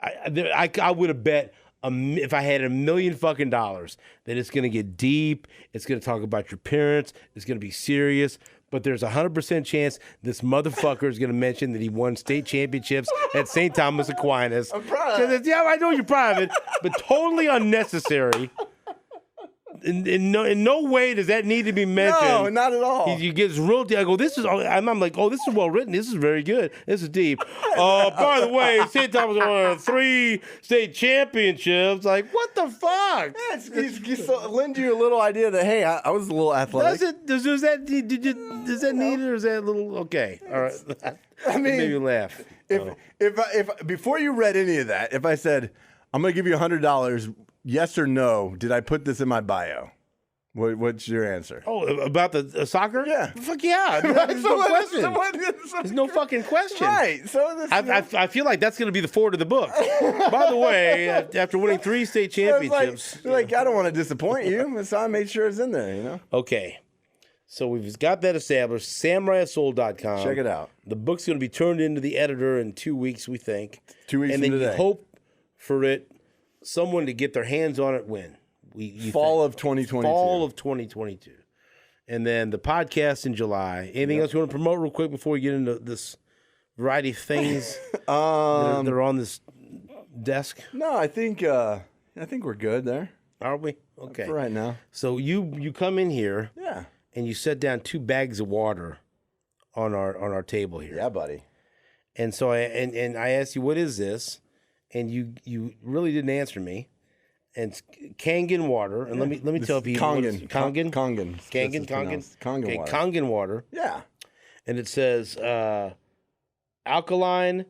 I would have bet if I had $1 million fucking dollars that it's gonna get deep. It's gonna talk about your parents. It's gonna be serious. But there's a 100% chance this motherfucker is gonna mention that he won state championships at St. Thomas Aquinas. I'm proud of it. Yeah, I know you're proud of it, but totally unnecessary. In no way does that need to be mentioned. No, not at all. He gets real deep. I go, this is. I'm like, oh, this is well written. This is very good. This is deep. By the way, St. Thomas won 3 state championships. Like, what the fuck? Yeah, he's lend you a little idea that, hey, I was a little athletic. Does that need it, or is that a little okay? All right. I mean, made me laugh. If before you read any of that, if I said, I'm going to give you $100, yes or no, did I put this in my bio? What's your answer? Oh, about the soccer? Yeah. Fuck yeah. There's no question. There's no fucking question. Right. So I feel like that's going to be the forward of the book. By the way, after winning 3 state championships. Like, I don't want to disappoint you, so I made sure it's in there, you know? Okay. So we've got that established. SamuraiSoul.com. Check it out. The book's going to be turned into the editor in 2 weeks, we think. 2 weeks and from then today. you hope for someone to get their hands on it when? Fall of 2022. Fall of 2022. And then the podcast in July. Anything else you want to promote real quick before we get into this variety of things that are on this desk? No, I think we're good there. Are we? Okay. For right now. So you come in here Yeah. and you set down 2 bags of water on our table here. Yeah, buddy. And so I asked you, what is this? And you really didn't answer me. And it's Kangen water. And let me tell people. Kangen. Kangen? Kangen. Kangen Okay, water. Kangen water. Yeah. And it says alkaline,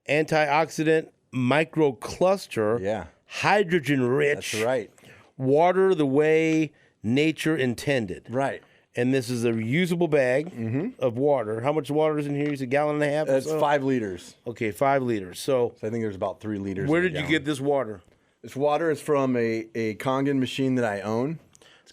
antioxidant, microcluster, Yeah. hydrogen rich. That's right. Water the way nature intended. Right. And this is a reusable bag of water. How much water is in here? Is it a gallon and a half? It's 5 liters. Okay, 5 liters. So So I think there's about 3 liters. where in a did you gallon. get this water? This water is from a Kangen machine that I own.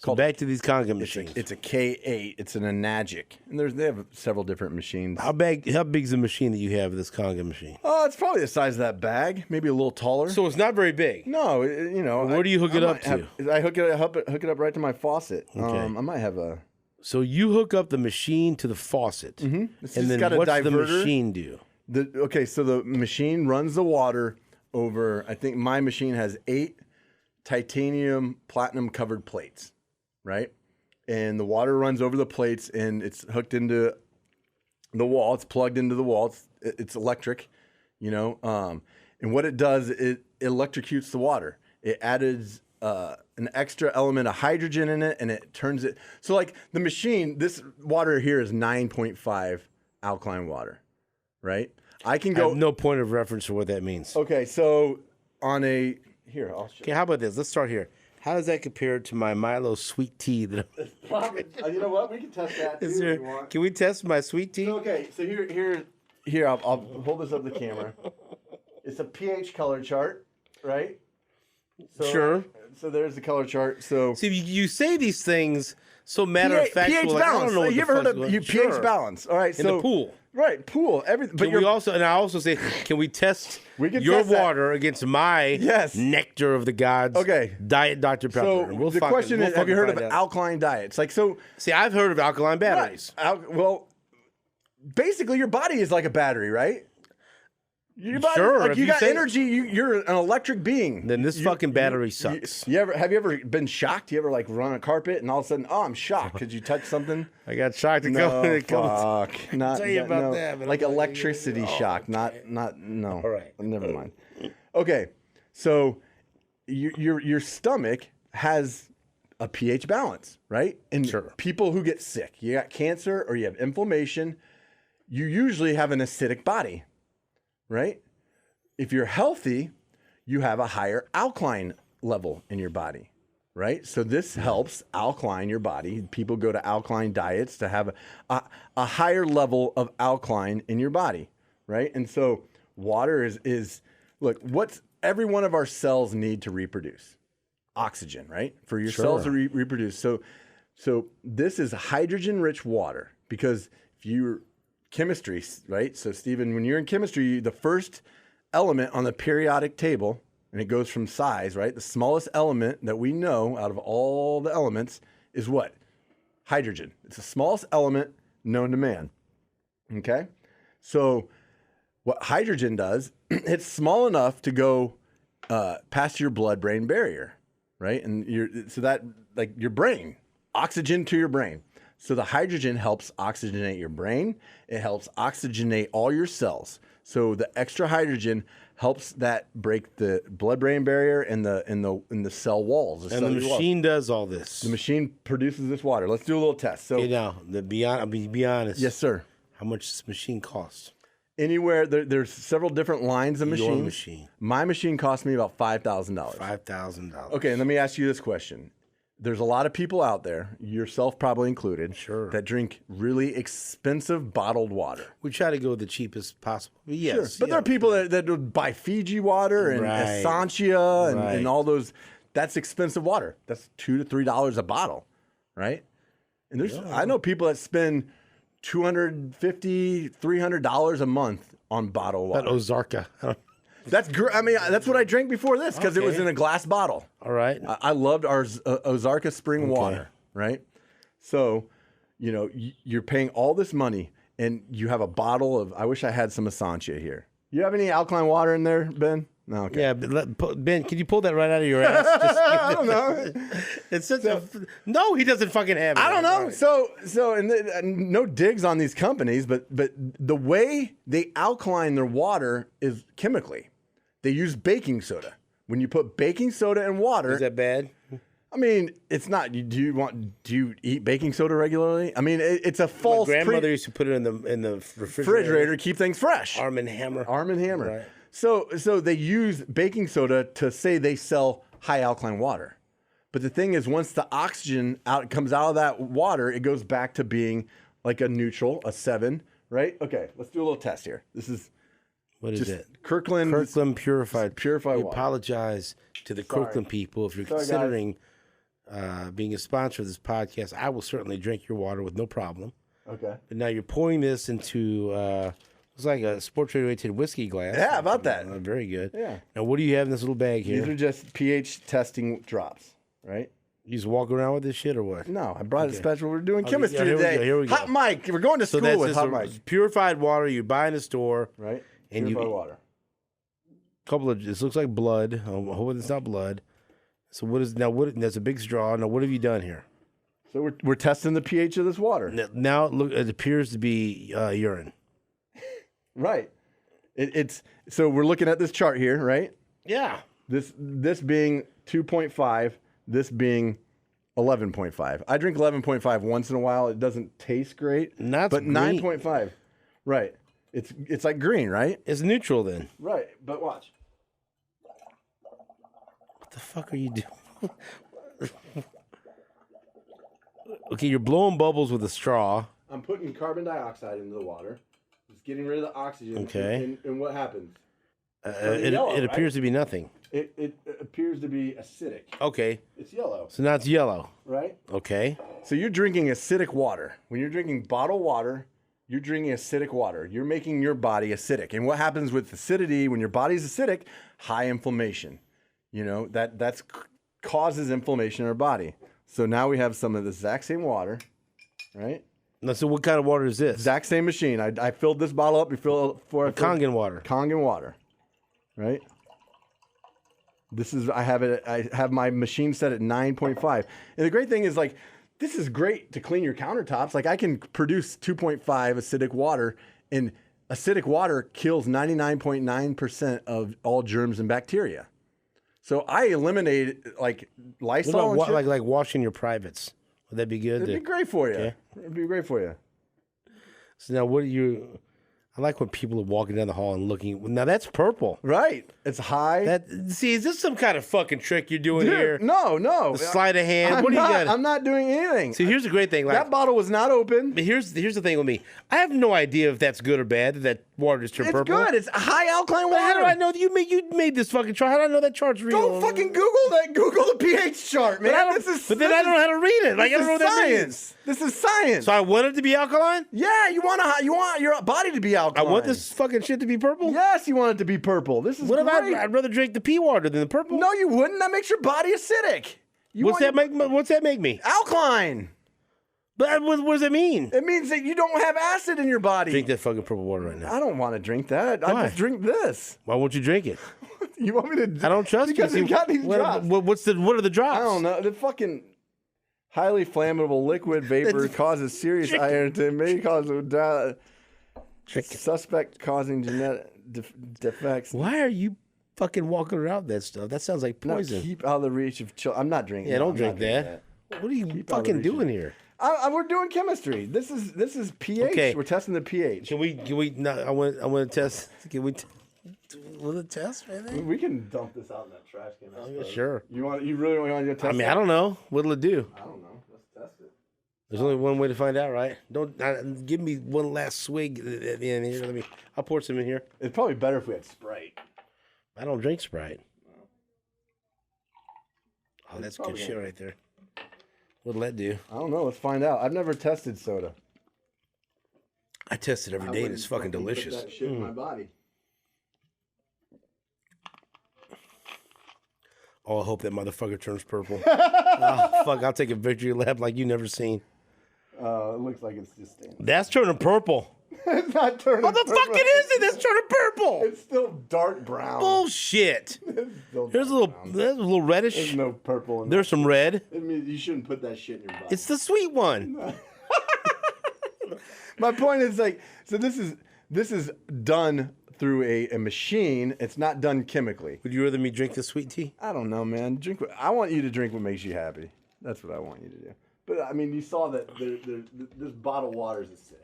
So back to these Kangen machines. It's a K8. It's an Enagic. And they have several different machines. How big is the machine that you have, this Kangen machine? Oh, it's probably the size of that bag, maybe a little taller. So it's not very big. No, Where do you hook it up to? I hook it up right to my faucet. Okay. I might have a. So you hook up the machine to the faucet, and just then got a what's the diverter. machine do? So the machine runs the water over. I think my machine has 8 titanium platinum covered plates, right? And the water runs over the plates, and it's hooked into the wall. It's plugged into the wall. It's electric, And what it does, it electrocutes the water. It added an extra element of hydrogen in it, and it turns it. So, like the machine, this water here is 9.5 alkaline water, right? I can I go. have no point of reference for what that means. Okay, so on a here, I'll show Okay, how about this? Let's start here. How does that compare to my Milo sweet tea? That you know what? We can test that too is if there? you want. Can we test my sweet tea? Okay, so here. I'll hold this up to the camera. It's a pH color chart, right? So, Sure. So there's the color chart. So See, you say these things so matter of fact. pH like, I don't balance. know what You the ever heard fuck's of going- pH Sure. balance? All right, In so the pool. right? Pool, everything. But Can we also, and I also say, can we test We can your test that. water against my Yes. nectar of the gods? Okay. Diet Dr. Pepper. So And we'll the fucking- question we'll is, have you fucking heard of find out. alkaline diets? Like so. See, I've heard of alkaline batteries. Well, basically, your body is like a battery, right? Your body, Sure, like if you you got say- energy. You're an electric being. Then this fucking battery sucks. Have you ever been shocked? You ever like run a carpet and all of a sudden, oh, I'm shocked because you touched something? I got shocked to No, go. It comes. fuck. Not tell you about no. that, but like I'm like, electricity shock, not no. All right. Never mind. Okay, so your stomach has a pH balance, right? And Sure. people who get sick, you got cancer or you have inflammation, you usually have an acidic body, right? If you're healthy, you have a higher alkaline level in your body, right? So this helps alkaline your body. People go to alkaline diets to have a higher level of alkaline in your body, right? And so water is look, what's every one of our cells need to reproduce? Oxygen, right? For your cells to reproduce. So this is hydrogen-rich water because if you're chemistry, right? So Stephen, when you're in chemistry, the first element on the periodic table, and it goes from size, right? The smallest element that we know out of all the elements is what? Hydrogen. It's the smallest element known to man. Okay? So what hydrogen does, it's small enough to go past your blood-brain barrier, right? And so that, like your brain, oxygen to your brain. So the hydrogen helps oxygenate your brain. It helps oxygenate all your cells. So the extra hydrogen helps that break the blood-brain barrier and the cell walls. And the machine does all this. The machine produces this water. Let's do a little test. So, Okay, now, be honest. yes, sir. How much does this machine cost? Anywhere there's several different lines of Your machines. machine. My machine cost me about $5,000. $5,000. Okay, and let me ask you this question. There's a lot of people out there, yourself probably included, Sure. that drink really expensive bottled water. We try to go the cheapest possible. But yes. Sure. But there are people that would buy Fiji water and Right. Essentia and Right. all those. That's expensive water. That's $2 to $3 a bottle, right? And I know people that spend $250, $300 a month on bottled water. That Ozarka. That's great. I mean, that's what I drank before this because it was Okay. in a glass bottle. All right. I loved our Ozarka spring water, right? So, you're paying all this money and you have a bottle of, I wish I had some Essentia here. You have any alkaline water in there, Ben? No, okay. Yeah, but Ben, can you pull that right out of your ass? I don't know. It's such no, he doesn't fucking have it. I don't know. Right. So, and no digs on these companies, but the way they alkaline their water is chemically. They use baking soda. When you put baking soda in water, Is that bad? I mean, it's not. Do you eat baking soda regularly? I mean, it's a false. My grandmother used to put it in the refrigerator to keep things fresh. Arm and Hammer. Arm and Hammer. Right. So they use baking soda to say they sell high alkaline water. But the thing is, once the oxygen comes out of that water, it goes back to being like a neutral, a 7, right? Okay, let's do a little test here. This is What is just it? Kirkland Purified. Purified We water. apologize to the Kirkland people. If you're Sorry, guys. considering being a sponsor of this podcast, I will certainly drink your water with no problem. Okay. But now you're pouring this into it's like a sports rated whiskey glass. Yeah, about that. Very good. Yeah. Now, what do you have in this little bag here? These are just pH testing drops, right? You just walk around with this shit or what? No, I brought it special. We're doing Okay, chemistry yeah, here we today. go, here we go. Hot mic. We're going to So school that's with just hot a mic, purified water you buy in a store. right? And Purified water. Couple of this looks like blood. I hope it's not blood. So what is now? What? That's a big straw. Now what have you done here? So we're testing the pH of this water. Now look, it appears to be urine. Right. It's so we're looking at this chart here, right? Yeah. This being 2.5, this being 11.5. I drink 11.5 once in a while. It doesn't taste great. And that's but green. 9.5. Right. It's like green, right? It's neutral then. Right. But watch. What the fuck are you doing? Okay, you're blowing bubbles with a straw. I'm putting carbon dioxide into the water. It's getting rid of the oxygen. Okay. And what happens? It yellow, it right? appears to be nothing. It appears to be acidic. Okay, It's yellow, so now it's yellow. right? Okay. So you're drinking acidic water. When you're drinking bottled water, you're drinking acidic water. You're making your body acidic. And what happens with acidity when your body's acidic? High inflammation. You know, that's causes inflammation in our body. So now we have some of the exact same water, right? Now, so what kind of water is this? Exact same machine. I filled this bottle up. We fill it for Kangen water. Kangen water, right? This is I have my machine set at 9.5. And the great thing is like this is great to clean your countertops. Like I can produce 2.5 acidic water, and acidic water kills 99.9% of all germs and bacteria. So I eliminated like What Lysol about and shit. like washing your privates? Would that be good? It'd be great for you. Okay. It'd be great for you. So now, what do you? I like when people are walking down the hall and looking. Now that's purple. Right. It's high. Is this some kind of fucking trick you're doing Dude, here? no. The sleight of hand. I'm What do you not, got? I'm not doing anything. See, here's the great thing. Like, that bottle was not open. but here's the thing with me. I have no idea if that's good or bad. That water just turned It's purple. good. It's high alkaline But how water. do I know that you made this fucking chart? How do I know that chart's real? Go fucking Google that. Google the pH chart, man. But, I don't, but then I don't know how to read it. Like I don't know what that means. science. This is science. So I want it to be alkaline. Yeah, you want your body to be I alkaline. want this fucking shit to be purple. Yes, you want it to be purple. This is What if great. I'd rather drink the pea water than the purple? No, you wouldn't. That makes your body acidic. What's that make me? Alkaline. But what does that mean? It means that you don't have acid in your body. Drink that fucking purple water right now. I don't want to drink that. Why? I just drink this. Why won't you drink it? You want me to? I don't trust because you. you got these drops. What are the drops? I don't know. The fucking highly flammable liquid vapor causes serious iron to may cause suspect causing genetic defects. Why are you fucking walking around that stuff? That sounds like Now poison. keep out of the reach of children. I'm not drinking. Yeah, no, don't I'm drink not drinking that. What are you out of fucking reach doing here? We're doing chemistry. This is pH. Okay. We're testing the pH. Can we? No, I want to test. Can we? Will it test right there? We can dump this out in that trash can. I Yeah, suppose. sure. You really want to test? I mean, I don't know. What'll it do? I don't know. Let's test it. There's only one way to find out, right? Don't give me one last swig at the end here. I'll pour some in here. It's probably better if we had Sprite. I don't drink Sprite. Oh, that's good probably shit right there. What'll that do? I don't know. Let's find out. I've never tested soda. I test it every day and it's fucking Put delicious. that shit in my body. Oh, I hope that motherfucker turns purple. Oh, fuck, I'll take a victory lap like you never seen. It looks like it's just staying. That's turning purple. It's not turning. What the fuck it is it? That's turning purple. It's still dark brown. Bullshit. It's still There's dark a brown. little reddish. There's no purple in There's some red. I mean, you shouldn't put that shit in your body. It's the sweet one. My point is like, so this is done through a machine. It's not done chemically. Would you rather me drink the sweet tea? I don't know, man. I want you to drink what makes you happy. That's what I want you to do. But I mean, you saw that this bottled water is acidic.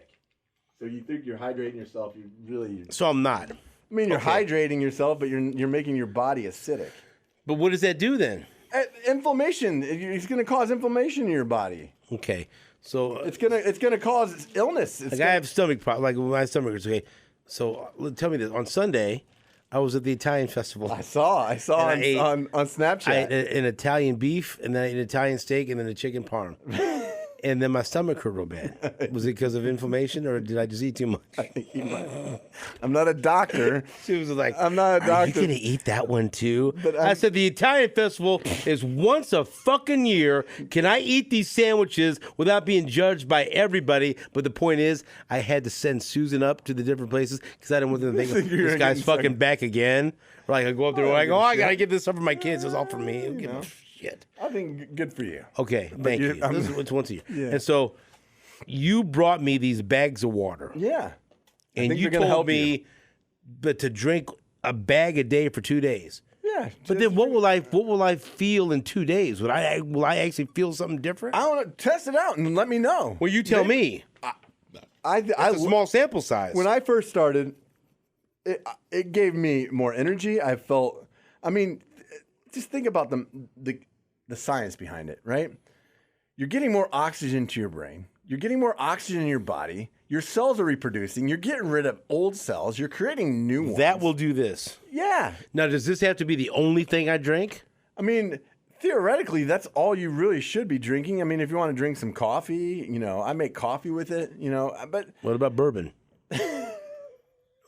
So you think you're hydrating yourself? So I'm not. I mean, you're Okay. hydrating yourself, but you're making your body acidic. But what does that do then? Inflammation. It's going to cause inflammation in your body. Okay. So It's gonna cause illness. It's like I have stomach problems. Like my stomach is okay. So tell me this. On Sunday, I was at the Italian festival. I saw And I ate- on Snapchat. I ate an Italian beef, and then I ate an Italian steak, and then a chicken parm. And then my stomach hurt real bad. Was it because of inflammation, or did I just eat too much? I'm not a doctor. She was like, I'm not a Are you doctor. gonna eat that one too? But I said the Italian festival is once a fucking year. Can I eat these sandwiches without being judged by everybody? But the point is, I had to send Susan up to the different places because I didn't want them to think You're this guy's getting fucking back again. Or like I go up there, I go, I gotta shit. get this stuff for my kids. It's all for me. Who gives a shit. I think good for you. Okay, thank you. I'm- It's once a year. Yeah. And so you brought me these bags of water. Yeah. And think you they're gonna told help me but to drink a bag a day for 2 days. Yeah. But then what will I feel in 2 days? Will I actually feel something different? I don't know. Test it out and let me know. Well, you tell me. I It's a small sample size. when I first started, it gave me more energy. I felt. I mean, just think about the science behind it, right? You're getting more oxygen to your brain. You're getting more oxygen in your body. Your cells are reproducing. You're getting rid of old cells. You're creating new ones. that will do this. Yeah. Now, does this have to be the only thing I drink? I mean, theoretically, that's all you really should be drinking. I mean, if you want to drink some coffee, I make coffee with it, but What about bourbon?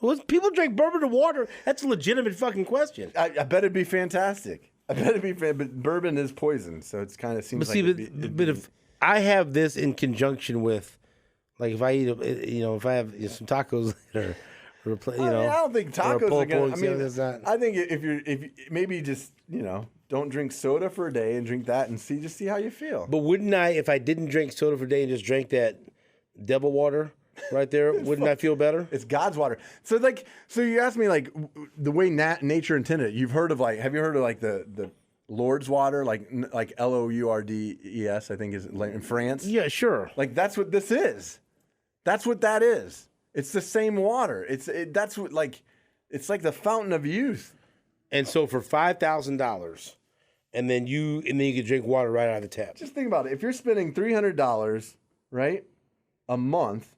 Well, people drink bourbon or water. That's a legitimate fucking question. I bet it'd be fantastic. I bet it'd be but bourbon is poison, so it's kind of seems But like see, it'd be- if I have this in conjunction with, like, if I eat, if I have some tacos later, or I don't think tacos or a are gonna. pulpo, I mean, that's not- I think if you maybe just don't drink soda for a day and drink that and see how you feel. But wouldn't I, if I didn't drink soda for a day and just drank that devil water, right there. Wouldn't that feel better? It's God's water. So you asked me like the way nature intended it. You've heard of have you heard of like the Lourdes water, like Lourdes, I think is like in France. Yeah, sure. Like that's what this is. That's what that is. It's the same water. That's what it's like the fountain of youth. And so for $5,000, and then you can drink water right out of the tap. Just think about it. If you're spending $300, right, a month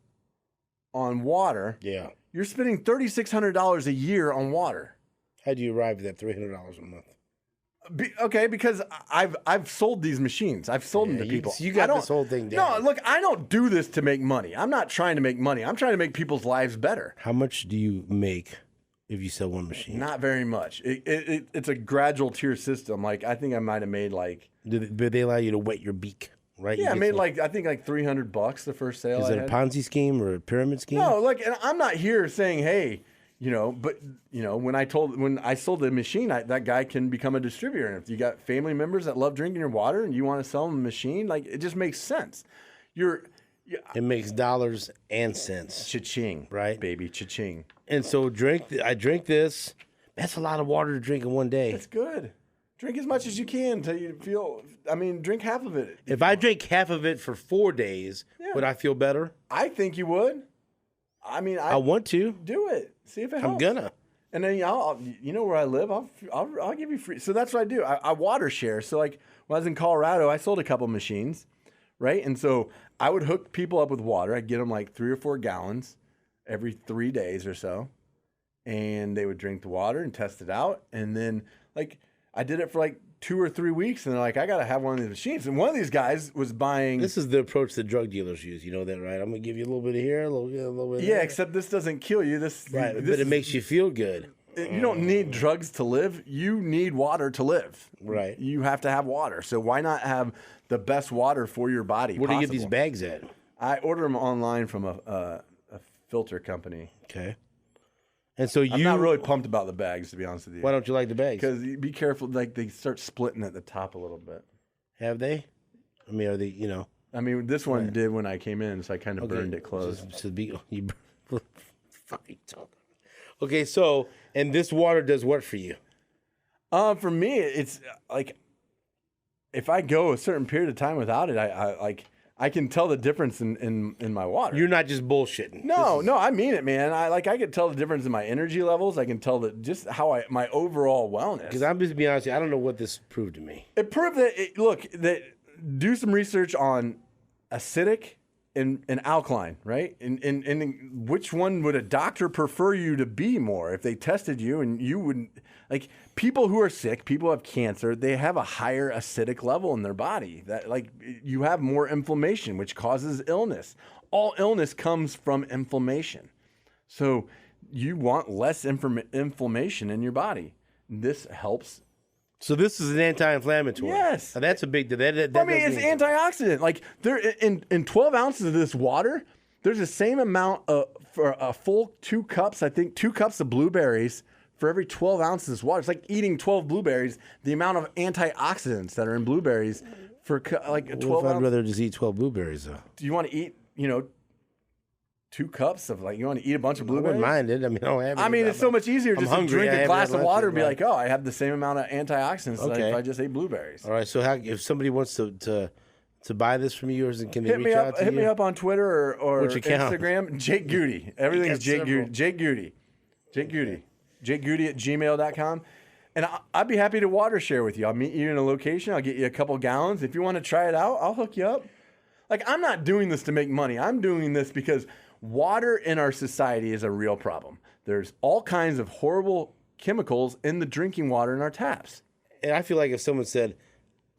on water, Yeah. you're spending $3,600 a year on water. How do you arrive at that $300 a month? Because I've sold these machines. I've sold them to people. You got this whole thing down. No, look, I don't do this to make money. I'm not trying to make money. I'm trying to make people's lives better. How much do you make if you sell one machine? Not very much. It's a gradual tier system. Like I think I might have made But they allow you to wet your beak, right? I made I think $300 the first sale. Is it a Ponzi scheme or a pyramid scheme? No, look, and I'm not here saying, hey, when I sold the machine, that guy can become a distributor. And if you got family members that love drinking your water and you want to sell them a machine, it just makes sense. It makes dollars and cents. Cha-ching, right, baby, cha-ching. And so I drink this. That's a lot of water to drink in one day. It's good. Drink as much as you can until you feel. I mean, drink half of it. If I drink half of it for 4 days, would I feel better? I think you would. I mean, I want to do it. See if it helps. I'm gonna. And then you know where I live. I'll give you free. So that's what I do. I water share. So when I was in Colorado, I sold a couple machines, right? And so I would hook people up with water. I'd get them 3 or 4 gallons every 3 days or so, and they would drink the water and test it out. And then I did it for 2 or 3 weeks, and they're like, I gotta have one of these machines. And one of these guys was buying. This is the approach that drug dealers use. You know that, right? I'm gonna give you a little bit of here, a little bit. Yeah, there. except this doesn't kill you. But it makes you feel good. You don't need drugs to live. You need water to live. Right. You have to have water. So why not have the best water for your body? Where do you get these bags at? I order them online from a filter company. Okay. And so I'm not really pumped about the bags, to be honest with you. Why don't you like the bags? Because be careful, they start splitting at the top a little bit. Have they? I mean, are they? I mean, this one did when I came in, so I kind of burned it close. Okay, so and this water does what for you? For me, it's if I go a certain period of time without it, I can tell the difference in my water. You're not just bullshitting. No, I mean it, man. I can tell the difference in my energy levels. I can tell just how my overall wellness. Because I'm just being honest with you, I don't know what this proved to me. It proved that do some research on acidic and alkaline, right? And which one would a doctor prefer you to be more if they tested you and you wouldn't people who are sick, people who have cancer, they have a higher acidic level in their body. That you have more inflammation, which causes illness. All illness comes from inflammation. So you want less inflammation in your body. This helps. So this is an anti-inflammatory. Yes. Now that's a big deal. That it's antioxidant. There in 12 ounces of this water, there's the same amount for a full 2 cups. I think 2 cups of blueberries for every 12 ounces of water. It's like eating 12 blueberries. The amount of antioxidants that are in blueberries for 12 ounces. I'd rather just eat 12 blueberries though. Do you want to eat 2 cups of you want to eat a bunch of blueberries? I wouldn't mind it. I mean, I don't have. I mean, it's so much easier just to drink a glass of water and be like, oh, I have the same amount of antioxidants as if I just ate blueberries. All right. So if somebody wants to buy this from you, can they reach out to you? Hit me up on Twitter or Instagram. Jake Goody. Everything's Jake Goody. Jake Goody. Jake Goody at gmail.com. And I'd be happy to water share with you. I'll meet you in a location. I'll get you a couple gallons. If you want to try it out, I'll hook you up. I'm not doing this to make money. I'm doing this because water in our society is a real problem. There's all kinds of horrible chemicals in the drinking water in our taps. And I feel like if someone said,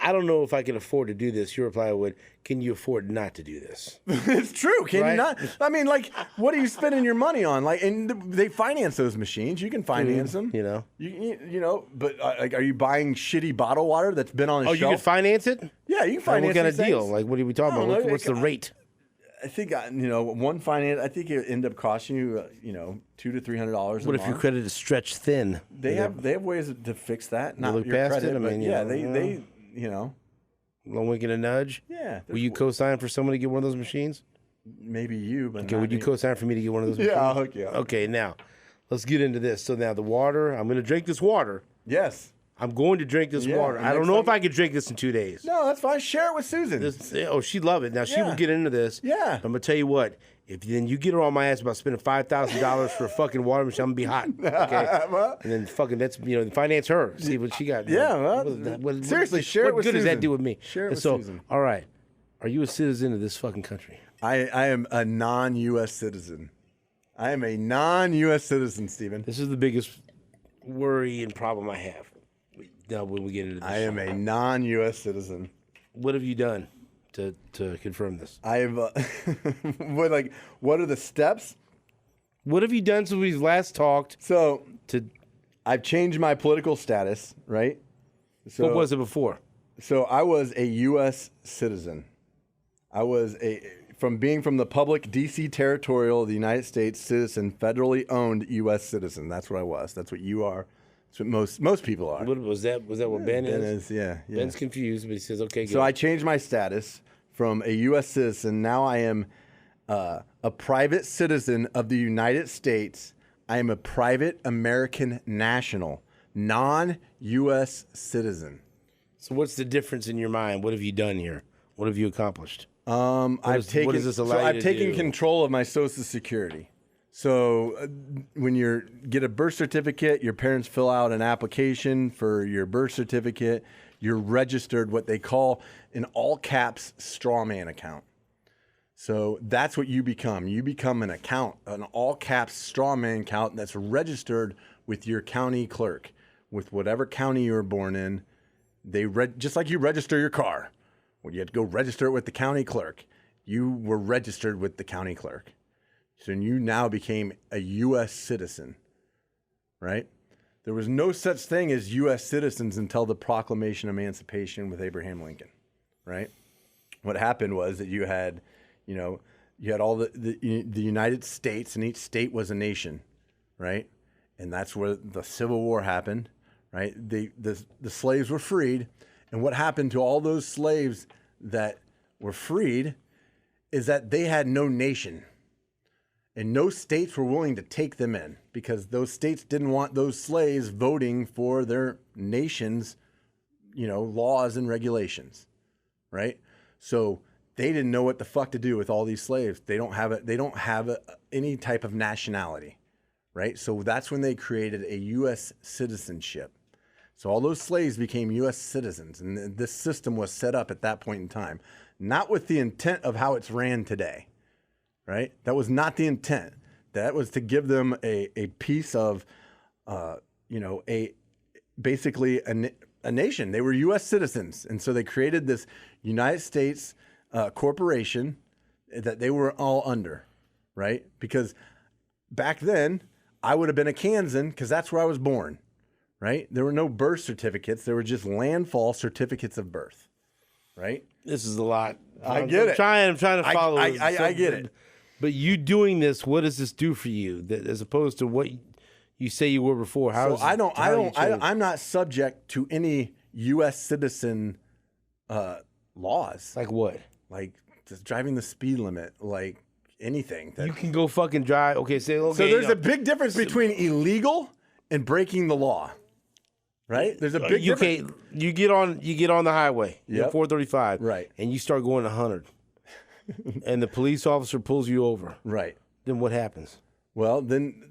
I don't know if I can afford to do this, your reply would, can you afford not to do this? It's true. Can you not? I mean, what are you spending your money on? And they finance those machines. You can finance them. But are you buying shitty bottled water that's been on a shelf? Oh, you can finance it? Yeah, you can finance it. What kind of deal? What are we talking about? What's the rate? I think one finance. I think it end up costing you $200 to $300. What if your credit is stretched thin? They have ways to fix that. Not look your past credit, it. I mean, they One wink and a nudge. Yeah. Will you co-sign for someone to get one of those machines? maybe you, but Okay, not would you me. co-sign for me to get one of those? Yeah, I'll hook you up. Okay, now let's get into this. So now the water. I'm going to drink this water. Yes. I'm going to drink this Yeah, water. and I don't next know if time- I could drink this in 2 days. No, that's fine. Share it with Susan. She'd love it. Now she will Yeah. get into this. Yeah. I'm gonna tell you what. If then you get her on my ass about spending $5,000 for a fucking water machine, I'm gonna be hot. Okay. Well- and then fucking finance her. See what she got. Yeah, well, seriously, share it what with good does that Susan. do with me? Share it And with so, Susan. all right. Are you a citizen of this fucking country? I am a non-U.S. citizen. I am a non-U.S. citizen, Stephen. This is the biggest worry and problem I have. Now when we get into this, I am a non-U.S. citizen. what have you done to confirm this? I've what are the steps? What have you done since we last talked? So To I've changed my political status, right? So, what was it before? So I was a U.S. citizen. I was from the public D.C. territorial of the United States citizen, federally owned U.S. citizen. That's what I was. That's what you are. That's what most people are. What was that? Was that what Ben Ben is? yeah. Ben's confused, but he says, "Okay, good." So I changed my status from a U.S. citizen. Now I am a private citizen of the United States. I am a private American national, non-U.S. citizen. So what's the difference in your mind? What have you done here? What have you accomplished? I've taken control of my Social Security. So when you get a birth certificate, your parents fill out an application for your birth certificate. You're registered what they call an all caps straw man account. So that's what you become. You become an account, an all caps straw man account that's registered with your county clerk, with whatever county you were born in. Just like you register your car. When you had to go register it with the county clerk, you were registered with the county clerk. So you now became a U.S. citizen, right? There was no such thing as U.S. citizens until the Proclamation of Emancipation with Abraham Lincoln, right? What happened was that you had all the United States, and each state was a nation, right? And that's where the Civil War happened, right? The slaves were freed, and what happened to all those slaves that were freed is that they had no nation. And no states were willing to take them in because those states didn't want those slaves voting for their nation's, laws and regulations, right? So they didn't know what the fuck to do with all these slaves. They don't have any type of nationality, right? So that's when they created a U.S. citizenship. So all those slaves became U.S. citizens, and this system was set up at that point in time, not with the intent of how it's ran today. Right? That was not the intent. That was to give them a piece of, basically a nation. They were U.S. citizens. And so they created this United States corporation that they were all under, right? Because back then, I would have been a Kansan because that's where I was born, right? There were no birth certificates. There were just landfall certificates of birth, right? This is a lot. I get it. I'm trying to follow. I get it. But you doing this, what does this do for you? As opposed to what you say you were before? I'm not subject to any U.S. citizen laws. Like what? Like just driving the speed limit, like anything. You can go fucking drive. Okay, So there's a big difference between illegal and breaking the law, right? There's a big difference. You get on the highway, Yep. 435, Right. and you start going 100, and the police officer pulls you over. Right. Then what happens? Well, then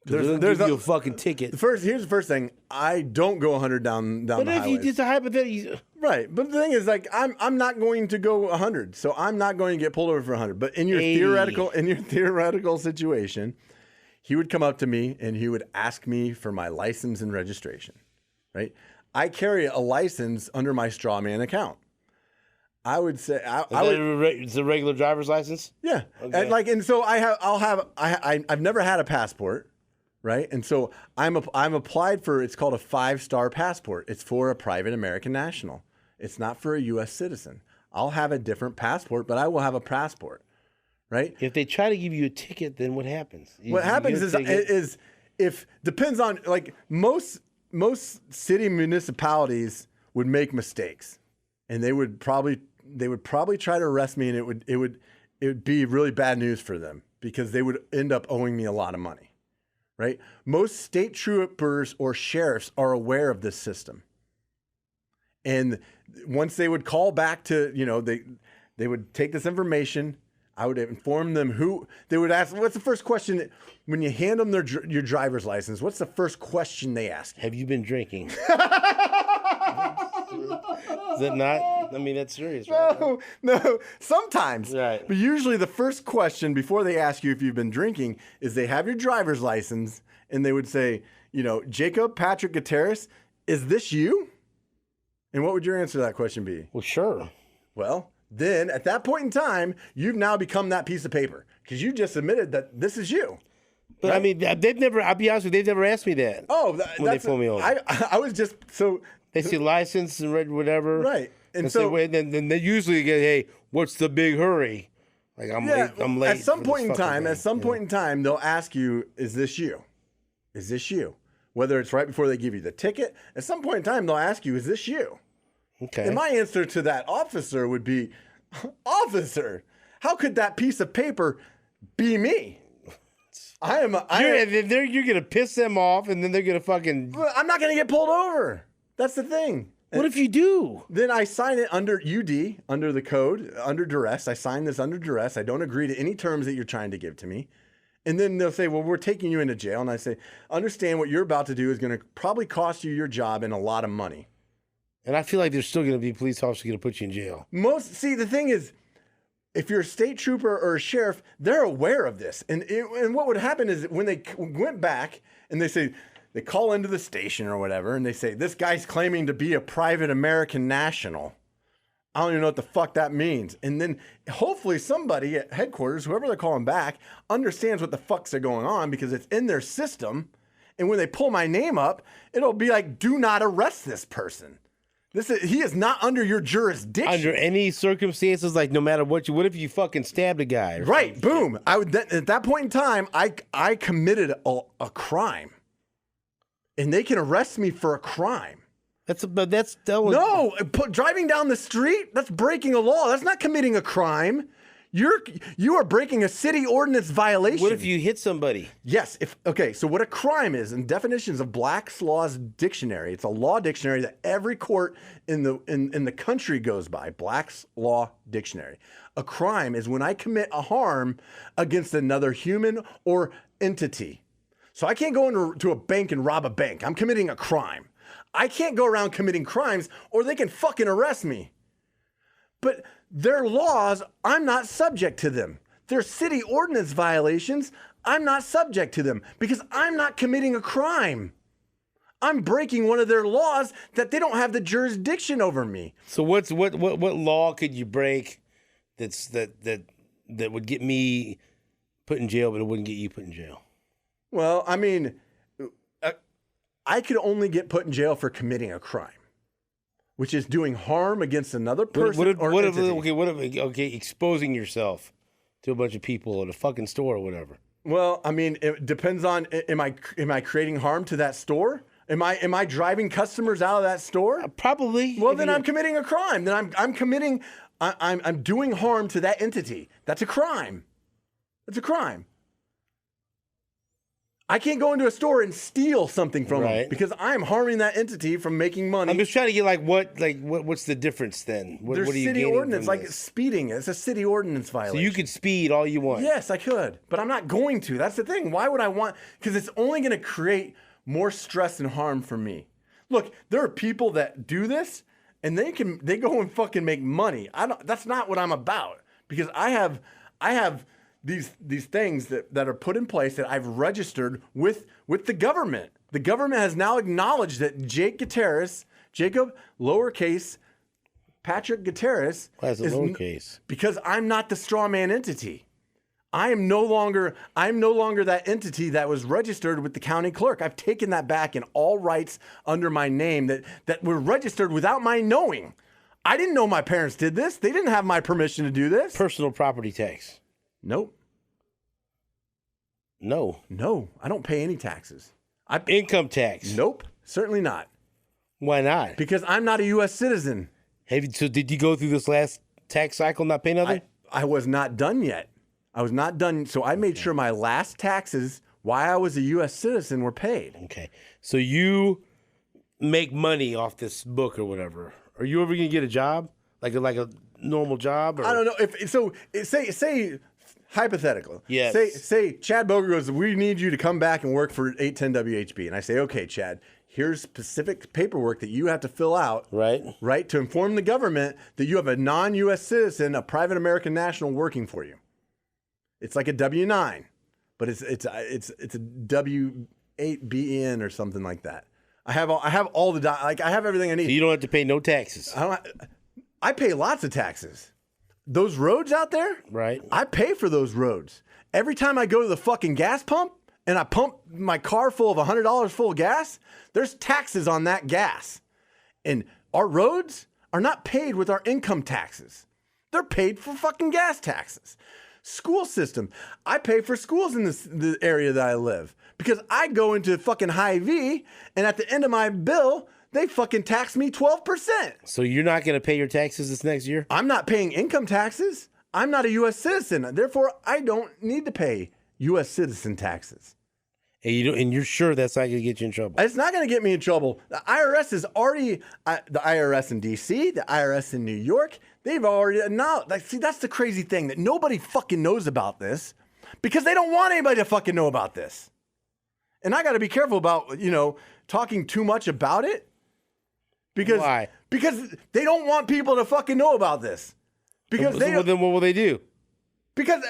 There's give you a fucking ticket. Here's the first thing. I don't go 100 down But the if you highways. did the hypothetical, Right, but the thing is, like, I'm not going to go 100, so I'm not going to get pulled over for 100. But in your 80. theoretical situation, he would come up to me and he would ask me for my license and registration. Right, I carry a license under my straw man account. I would say it's a regular driver's license. yeah, Okay. and so I've never had a passport. Right, and so I'm applied for. It's called a 5-star passport. It's for a private American national. It's not for a U.S. citizen. I'll have a different passport, but I will have a passport. Right. If they try to give you a ticket, then what happens? What happens is if depends on, like, most city municipalities would make mistakes, and they would probably try to arrest me, and it would be really bad news for them because they would end up owing me a lot of money, right? Most state troopers or sheriffs are aware of this system. And once they would call back to, they would take this information. I would inform them they would ask, what's the first question when you hand them your driver's license? What's the first question they ask? Have you been drinking? Is it not? I mean, that's serious, right? No, sometimes. Right. But usually the first question before they ask you if you've been drinking is they have your driver's license and they would say, Jacob Patrick Gutierrez, is this you? And what would your answer to that question be? Well, sure. Well, then at that point in time, you've now become that piece of paper because you just admitted that this is you. But right? I mean, I'll be honest with you, they've never asked me that. Oh, when they pull me over. I was just so. They see license and read whatever. Right. And so then they usually get, hey, what's the big hurry? Like I'm late. At some point in time, they'll ask you, is this you? Is this you? Whether it's right before they give you the ticket, at some point in time, they'll ask you, is this you? Okay. And my answer to that officer would be, officer, how could that piece of paper be me? You're going to piss them off, and then they're going to fucking... I'm not going to get pulled over. That's the thing. What if you do? Then I sign it under UD, under the code, under duress. I sign this under duress. I don't agree to any terms that you're trying to give to me. And then they'll say, well, we're taking you into jail. And I say, understand what you're about to do is going to probably cost you your job and a lot of money. And I feel like there's still going to be police officers going to put you in jail. The thing is, if you're a state trooper or a sheriff, they're aware of this. And what would happen is when they went back and they call into the station or whatever, and they say, this guy's claiming to be a private American national. I don't even know what the fuck that means. And then hopefully somebody at headquarters, whoever they're calling back, understands what the fuck's going on because it's in their system. And when they pull my name up, it'll be like, do not arrest this person. He is not under your jurisdiction. Under any circumstances, like no matter what if you fucking stabbed a guy? Right, boom. At that point in time, I committed a crime. And they can arrest me for a crime. Driving down the street, that's breaking a law. That's not committing a crime. You are breaking a city ordinance violation. What if you hit somebody? Yes. So what a crime is, in definitions of Black's Law's dictionary, it's a law dictionary that every court in the country goes by. Black's Law Dictionary. A crime is when I commit a harm against another human or entity. So I can't go into a bank and rob a bank. I'm committing a crime. I can't go around committing crimes or they can fucking arrest me. But their laws, I'm not subject to them. Their city ordinance violations, I'm not subject to them because I'm not committing a crime. I'm breaking one of their laws that they don't have the jurisdiction over me. So what law could you break that would get me put in jail, but it wouldn't get you put in jail? Well, I mean, I could only get put in jail for committing a crime, which is doing harm against another person or entity. Exposing yourself to a bunch of people at a fucking store or whatever. Well, I mean, it depends on am I creating harm to that store? Am I driving customers out of that store? Probably. Well, then I'm committing a crime. Then I'm doing harm to that entity. That's a crime. That's a crime. I can't go into a store and steal something from them because I'm harming that entity from making money. I'm just trying to get what's the difference then? There's city ordinance, like speeding. It's a city ordinance violation. So you could speed all you want. Yes, I could, but I'm not going to. That's the thing. Why would I want? Because it's only going to create more stress and harm for me. Look, there are people that do this and they go and fucking make money. That's not what I'm about because I have these things that are put in place that I've registered with the government. The government has now acknowledged that Jacob, lowercase, Patrick Gutierrez. Why is it lowercase? Because I'm not the straw man entity. I'm no longer that entity that was registered with the county clerk. I've taken that back in all rights under my name that were registered without my knowing. I didn't know my parents did this. They didn't have my permission to do this. Personal property tax. Nope. No, I don't pay any taxes. Income tax. Nope, certainly not. Why not? Because I'm not a U.S. citizen. So did you go through this last tax cycle not paying nothing? I was not done yet. I was not done. So I made sure my last taxes while I was a U.S. citizen were paid. Okay. So you make money off this book or whatever. Are you ever going to get a job? Like a normal job? Or? I don't know. Say hypothetical. Yes. Say Chad Boger goes, we need you to come back and work for 810 WHB. And I say, okay, Chad, here's specific paperwork that you have to fill out. Right, to inform the government that you have a non-U.S. citizen, a private American national working for you. It's like a W-9, but it's a W-8BN or something like that. I have all the I have everything I need. So you don't have to pay no taxes. I pay lots of taxes. Those roads out there, right? I pay for those roads. Every time I go to the fucking gas pump and I pump my car full of $100 full of gas, there's taxes on that gas. And our roads are not paid with our income taxes. They're paid for fucking gas taxes. School system. I pay for schools in the area that I live because I go into fucking Hy-Vee and at the end of my bill, they fucking tax me 12%. So you're not going to pay your taxes this next year? I'm not paying income taxes. I'm not a U.S. citizen. Therefore, I don't need to pay U.S. citizen taxes. And you're sure that's not going to get you in trouble? It's not going to get me in trouble. The IRS is already, the IRS in D.C., the IRS in New York, they've already acknowledged. See, that's the crazy thing, that nobody fucking knows about this because they don't want anybody to fucking know about this. And I got to be careful about, talking too much about it. Because Why? Because they don't want people to fucking know about this. Because then what will they do? Because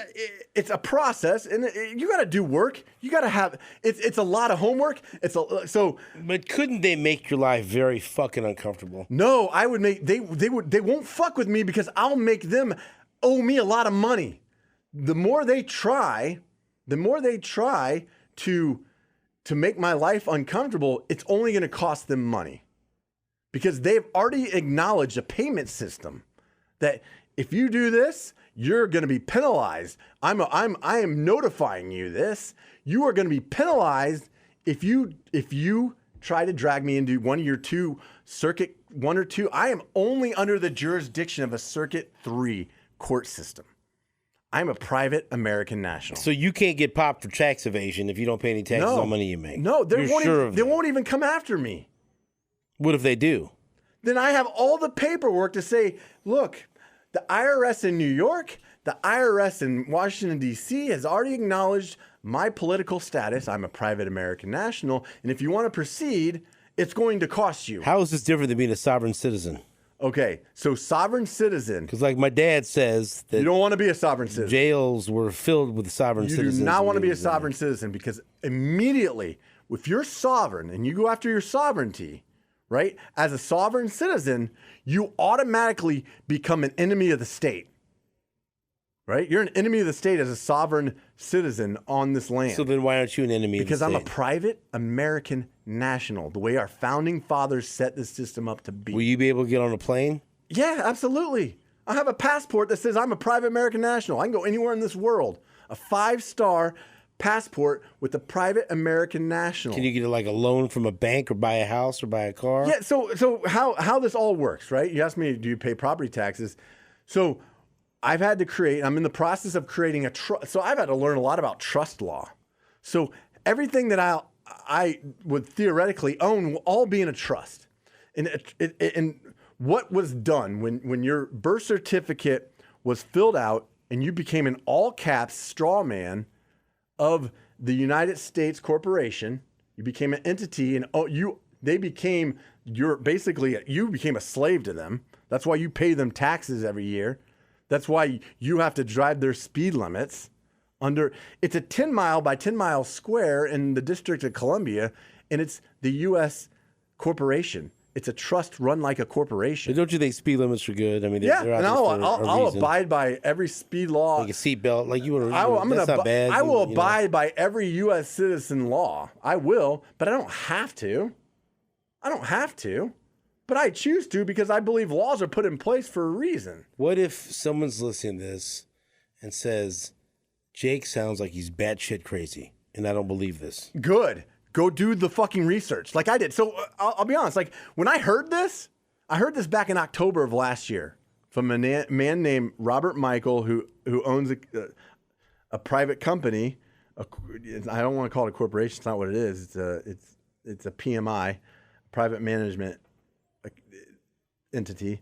it's a process, and you got to do work. You got to have it's a lot of homework. But couldn't they make your life very fucking uncomfortable? No, I would make they won't fuck with me because I'll make them owe me a lot of money. The more they try to make my life uncomfortable, it's only going to cost them money. Because they've already acknowledged a payment system that if you do this, you're going to be penalized. I am notifying you this. You are going to be penalized if you try to drag me into one of your circuit 1 or 2. I am only under the jurisdiction of a circuit 3 court system. I'm a private American national. So you can't get popped for tax evasion if you don't pay any taxes on money you make. No, they won't even come after me. What if they do? Then I have all the paperwork to say, look, the IRS in New York, the IRS in Washington, D.C. has already acknowledged my political status. I'm a private American national. And if you want to proceed, it's going to cost you. How is this different than being a sovereign citizen? Okay, so sovereign citizen. Because like my dad says that you don't want to be a sovereign citizen. Jails were filled with sovereign citizens. You do not want to be a sovereign citizen because immediately, if you're sovereign and you go after your sovereignty, right? As a sovereign citizen, you automatically become an enemy of the state, right? You're an enemy of the state as a sovereign citizen on this land. So then why aren't you an enemy of the state? Because I'm a private American national, the way our founding fathers set this system up to be. Will you be able to get on a plane? Yeah, absolutely. I have a passport that says I'm a private American national. I can go anywhere in this world. A 5-star passport with a private American national. Can you get like a loan from a bank or buy a house or buy a car? Yeah, so how this all works, right? You asked me, do you pay property taxes? So I'm in the process of creating a trust. So I've had to learn a lot about trust law. So everything that I would theoretically own will all be in a trust. And what was done when your birth certificate was filled out and you became an all caps straw man of the United States Corporation, you became an entity, and you became a slave to them. That's why you pay them taxes every year. That's why you have to drive their speed limits. It's a 10 mile by 10 mile square in the District of Columbia, and it's the U.S. corporation. It's a trust run like a corporation. But don't you think speed limits are good? I mean, yeah, and I'll abide by every speed law. Like a seatbelt, like you want to. That's not bad. I will abide by every U.S. citizen law. I will, but I don't have to. But I choose to because I believe laws are put in place for a reason. What if someone's listening to this and says, Jake sounds like he's batshit crazy, and I don't believe this? Good. Go do the fucking research like I did. So I'll be honest. Like when I heard this back in October of last year from a man named Robert Michael who owns a private company. I don't want to call it a corporation. It's not what it is. It's a PMI, private management entity.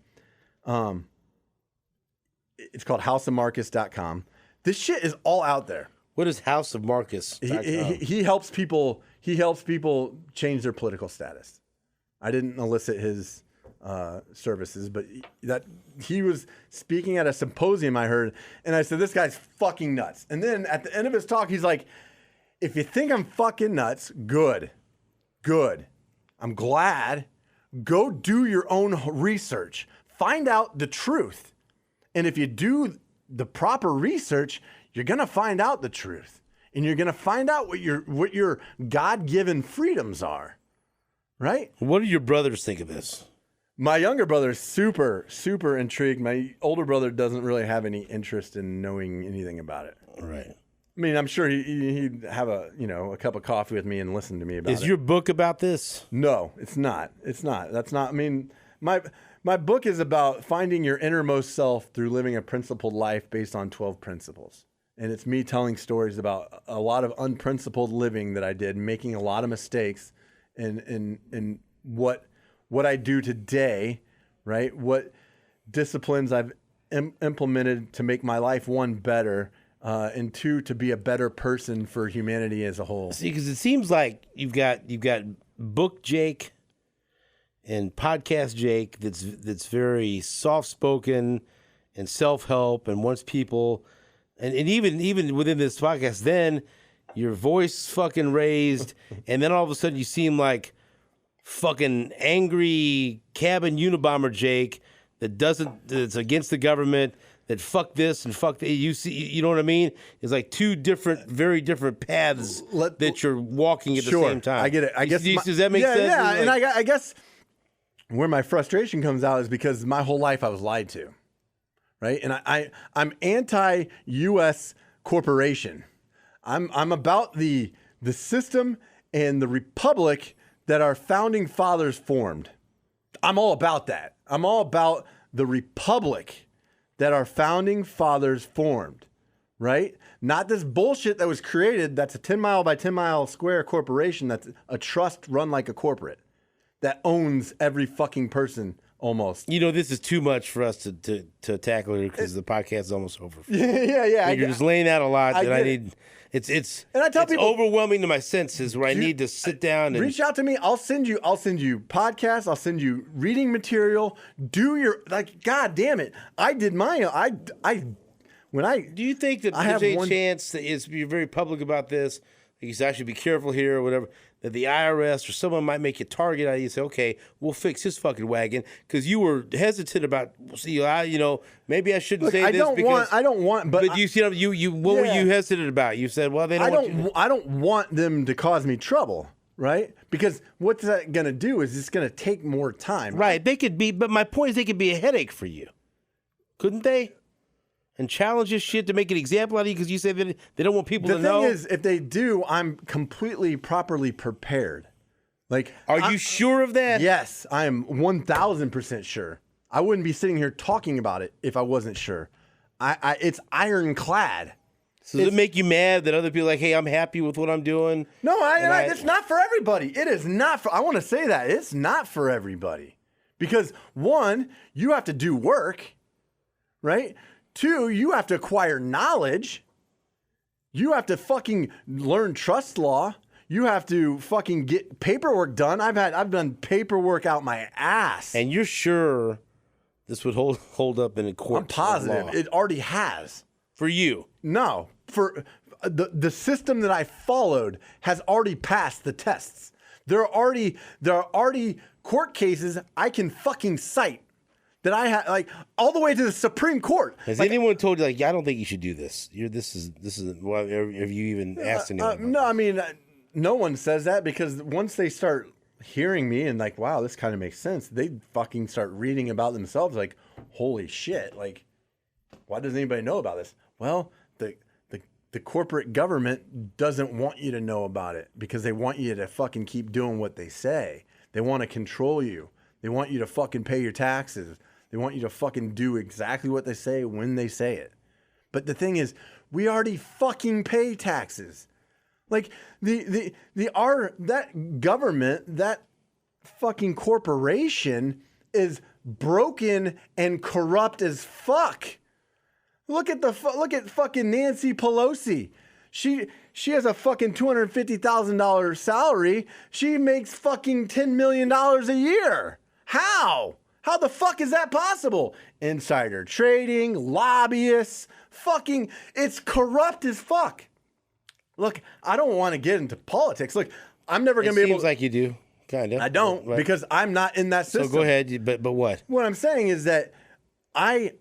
It's called houseofmarcus.com. This shit is all out there. What is House of Marcus? He helps people. He helps people change their political status. I didn't elicit his services, but that he was speaking at a symposium I heard, and I said, "This guy's fucking nuts." And then at the end of his talk, he's like, "If you think I'm fucking nuts, good. I'm glad. Go do your own research. Find out the truth. And if you do the proper research, you're gonna find out the truth, and you're gonna find out what your God-given freedoms are, right?" What do your brothers think of this? My younger brother is super, super intrigued. My older brother doesn't really have any interest in knowing anything about it. Right. I mean, I'm sure he'd have a cup of coffee with me and listen to me about it. Is your book about this? No, it's not. It's not. That's not. I mean, my book is about finding your innermost self through living a principled life based on 12 principles. And it's me telling stories about a lot of unprincipled living that I did, making a lot of mistakes, and what I do today, right? What disciplines I've implemented to make my life, one, better, and two, to be a better person for humanity as a whole. See, because it seems like you've got book Jake and podcast Jake that's very soft spoken and self help and wants people, and even within this podcast, then your voice fucking raised, and then all of a sudden you seem like fucking angry cabin Unabomber Jake that's against the government, that fuck this and fuck that. You know what I mean? It's like two different, very different paths that you're walking at the same time. I get it. I guess does that make sense? Yeah, like, and I guess where my frustration comes out is because my whole life I was lied to, right? And I'm anti-U.S. corporation. I'm about the system and the republic that our founding fathers formed. I'm all about that. I'm all about the republic that our founding fathers formed, right? Not this bullshit that was created that's a 10 mile by 10 mile square corporation that's a trust run like a corporate that owns every fucking person almost. You know, this is too much for us to tackle here because the podcast is almost over. Yeah. You're just laying out a lot that I need. It's and I tell people, overwhelming to my senses where I need to sit down and reach out to me. I'll send you podcasts. I'll send you reading material. Do your God damn it! I did mine. Do you think that there's a chance that you're very public about this? Like you say, I should be careful here or whatever. That the IRS or someone might make a target out of you and say, okay, we'll fix his fucking wagon because you were hesitant about, maybe I shouldn't say this because I don't want, but what were you hesitant about? You said, well, they don't. I don't want them to cause me trouble, right? Because what's that going to do is it's going to take more time. Right? They could be, but my point is, they could be a headache for you, couldn't they? And challenge this shit to make an example out of you because you say that they don't want people to know. The thing is, if they do, I'm completely properly prepared. Are you sure of that? Yes, I am 1,000% sure. I wouldn't be sitting here talking about it if I wasn't sure. It's ironclad. So does it make you mad that other people are like, hey, I'm happy with what I'm doing? No, it's not for everybody. It is not for. I want to say that it's not for everybody because one, you have to do work, right? Two, you have to acquire knowledge. You have to fucking learn trust law. You have to fucking get paperwork done. I've done paperwork out my ass. And you're sure this would hold up in a court? I'm positive it already has. For you? No, for the system that I followed has already passed the tests. There are already court cases I can fucking cite. That I had all the way to the Supreme Court. Has anyone told you I don't think you should do this? This is. Well, have you even asked anyone? No, I mean, no one says that because once they start hearing me and wow, this kind of makes sense, they fucking start reading about themselves. Holy shit! Why doesn't anybody know about this? Well, the corporate government doesn't want you to know about it because they want you to fucking keep doing what they say. They want to control you. They want you to fucking pay your taxes. They want you to fucking do exactly what they say when they say it. But the thing is, we already fucking pay taxes. Like that government, that fucking corporation is broken and corrupt as fuck. Look at fucking Nancy Pelosi. She has a fucking $250,000 salary. She makes fucking $10 million a year. How? How the fuck is that possible? Insider trading, lobbyists, fucking, it's corrupt as fuck. Look, I don't want to get into politics. Look, I'm never going to be able to. Seems like you do, kind of. I don't, right? because I'm not in that system. So go ahead, but what? What I'm saying is that I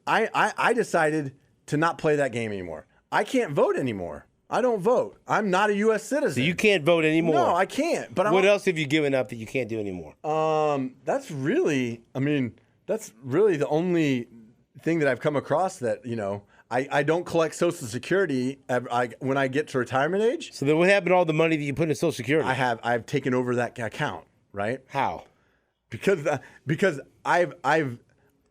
decided to not play that game anymore. I can't vote anymore. I don't vote. I'm not a U.S. citizen. So you can't vote anymore? No, I can't. But what else have you given up that you can't do anymore? That's really the only thing that I've come across that, you know, I don't collect Social Security when I get to retirement age. So then what happened to all the money that you put in Social Security? I've taken over that account, right? How? Because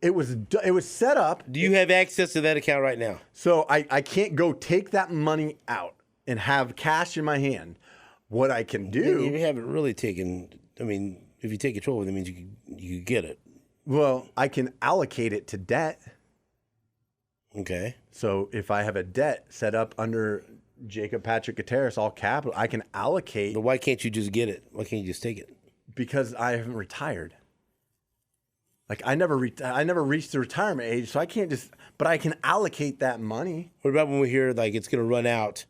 it was set up. Do you have access to that account right now? So I can't go take that money out and have cash in my hand. What I can do. You haven't really taken. I mean, if you take control of it, that means you could get it. Well, I can allocate it to debt. Okay. So if I have a debt set up under Jacob Patrick Gutierrez, all capital, I can allocate. But why can't you just get it? Why can't you just take it? Because I haven't retired. Like I never reached the retirement age, so I can't just. But I can allocate that money. What about when we hear like it's going to run out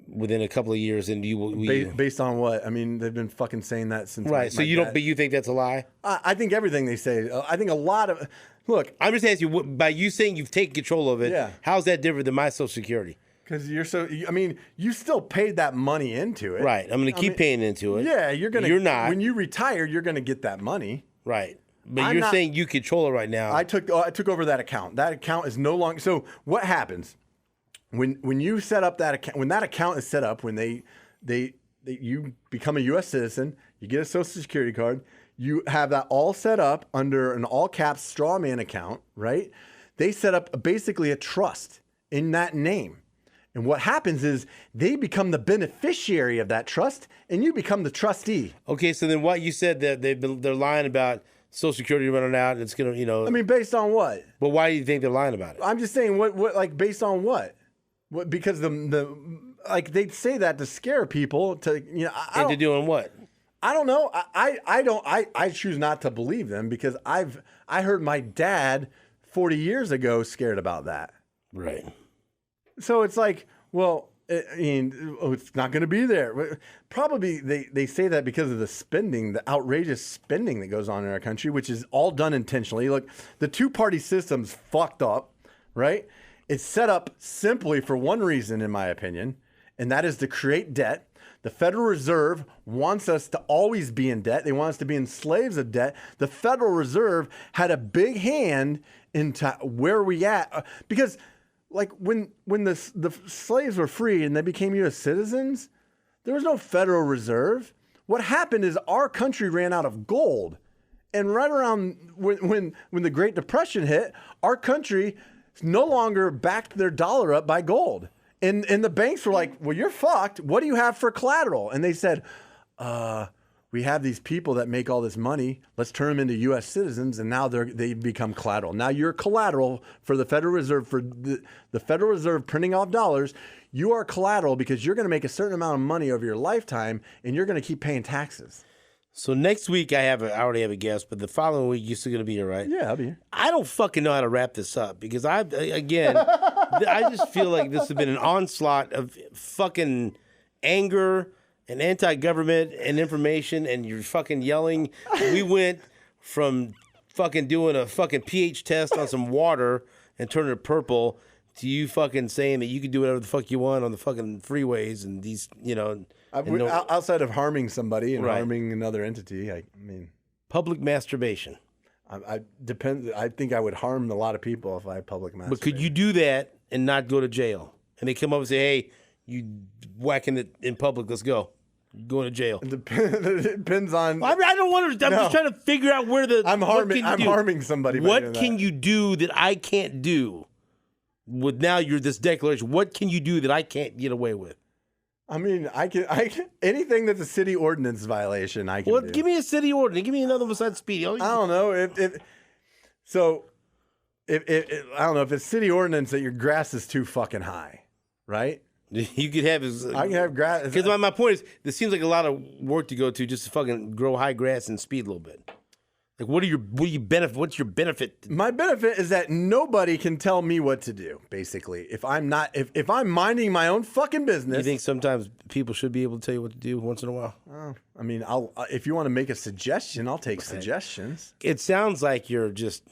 within a couple of years, and you will based on what? I mean, they've been fucking saying that since. Right. So you don't. But you think that's a lie? I think everything they say. I think a lot of. Look, I'm just asking you. By you saying you've taken control of it, yeah. How's that different than my Social Security? Because you still paid that money into it. Right. I'm going to keep paying into it. Yeah, you're not. When you retire, you're going to get that money. Right. But you're saying you control it right now. I took over that account. That account is no longer. So what happens when you set up that account? When that account is set up, when you become a U.S. citizen, you get a Social Security card. You have that all set up under an all caps straw man account, right? They set up basically a trust in that name. And what happens is they become the beneficiary of that trust, and you become the trustee. Okay, so then what you said that they're lying about Social Security running out, and it's gonna, I mean, based on what? But why do you think they're lying about it? I'm just saying, what, like, based on what? What? Because like they say that to scare people to, Into doing what? I don't know. I choose not to believe them because I heard my dad 40 years ago scared about that. Right. So it's like, well, it's not going to be there. Probably they say that because of the outrageous spending that goes on in our country, which is all done intentionally. Look, the two-party system's fucked up, right? It's set up simply for one reason, in my opinion, and that is to create debt. The Federal Reserve wants us to always be in debt. They want us to be slaves of debt. The Federal Reserve had a big hand into where we at because, like, when the slaves were free and they became U.S. citizens, there was no Federal Reserve. What happened is our country ran out of gold, and right around when the Great Depression hit, our country no longer backed their dollar up by gold. And the banks were like, well, you're fucked. What do you have for collateral? And they said, we have these people that make all this money. Let's turn them into U.S. citizens, and now they become collateral. Now you're collateral for the Federal Reserve, for the Federal Reserve printing off dollars. You are collateral because you're going to make a certain amount of money over your lifetime, and you're going to keep paying taxes. So next week I already have a guest, but the following week you're still going to be here, right? Yeah, I'll be here. I don't fucking know how to wrap this up because I just feel like this has been an onslaught of fucking anger and anti-government and information, and you're fucking yelling. We went from fucking doing a fucking pH test on some water and turning it purple to you fucking saying that you can do whatever the fuck you want on the fucking freeways and these, outside of harming somebody and Right. harming another entity, I mean, public masturbation. I think I would harm a lot of people if I public masturbate. But could you do that and not go to jail? And they come up and say, hey, you whacking it in public, let's go. Going to jail. It depends on. I mean, I don't want to. I'm just trying to figure out where the. I'm harming somebody. By What doing can that. you do that I can't do? With now you're this declaration. What can you do that I can't get away with? I mean, I can anything that's a city ordinance violation. I can. Well, do. give me a city ordinance. Give me another one besides speedy. I don't know if I don't know if it's city ordinance that your grass is too fucking high, right? You could have his. I can have grass. Because my point is, there seems like a lot of work to go to just to fucking grow high grass and speed a little bit. Like, what are you benefit? What's your benefit? My benefit is that nobody can tell me what to do. Basically, if I'm minding my own fucking business. You think sometimes people should be able to tell you what to do once in a while? I mean, if you want to make a suggestion, I'll take suggestions. It sounds like you're just.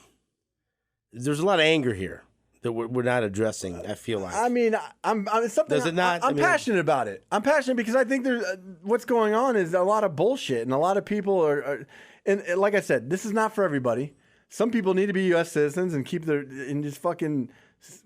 There's a lot of anger here that we're not addressing. I feel like. I mean, it's something. Does it not? I'm passionate about it. I'm passionate because I think there's what's going on is a lot of bullshit, and a lot of people are and like I said, this is not for everybody. Some people need to be U.S. citizens and and just fucking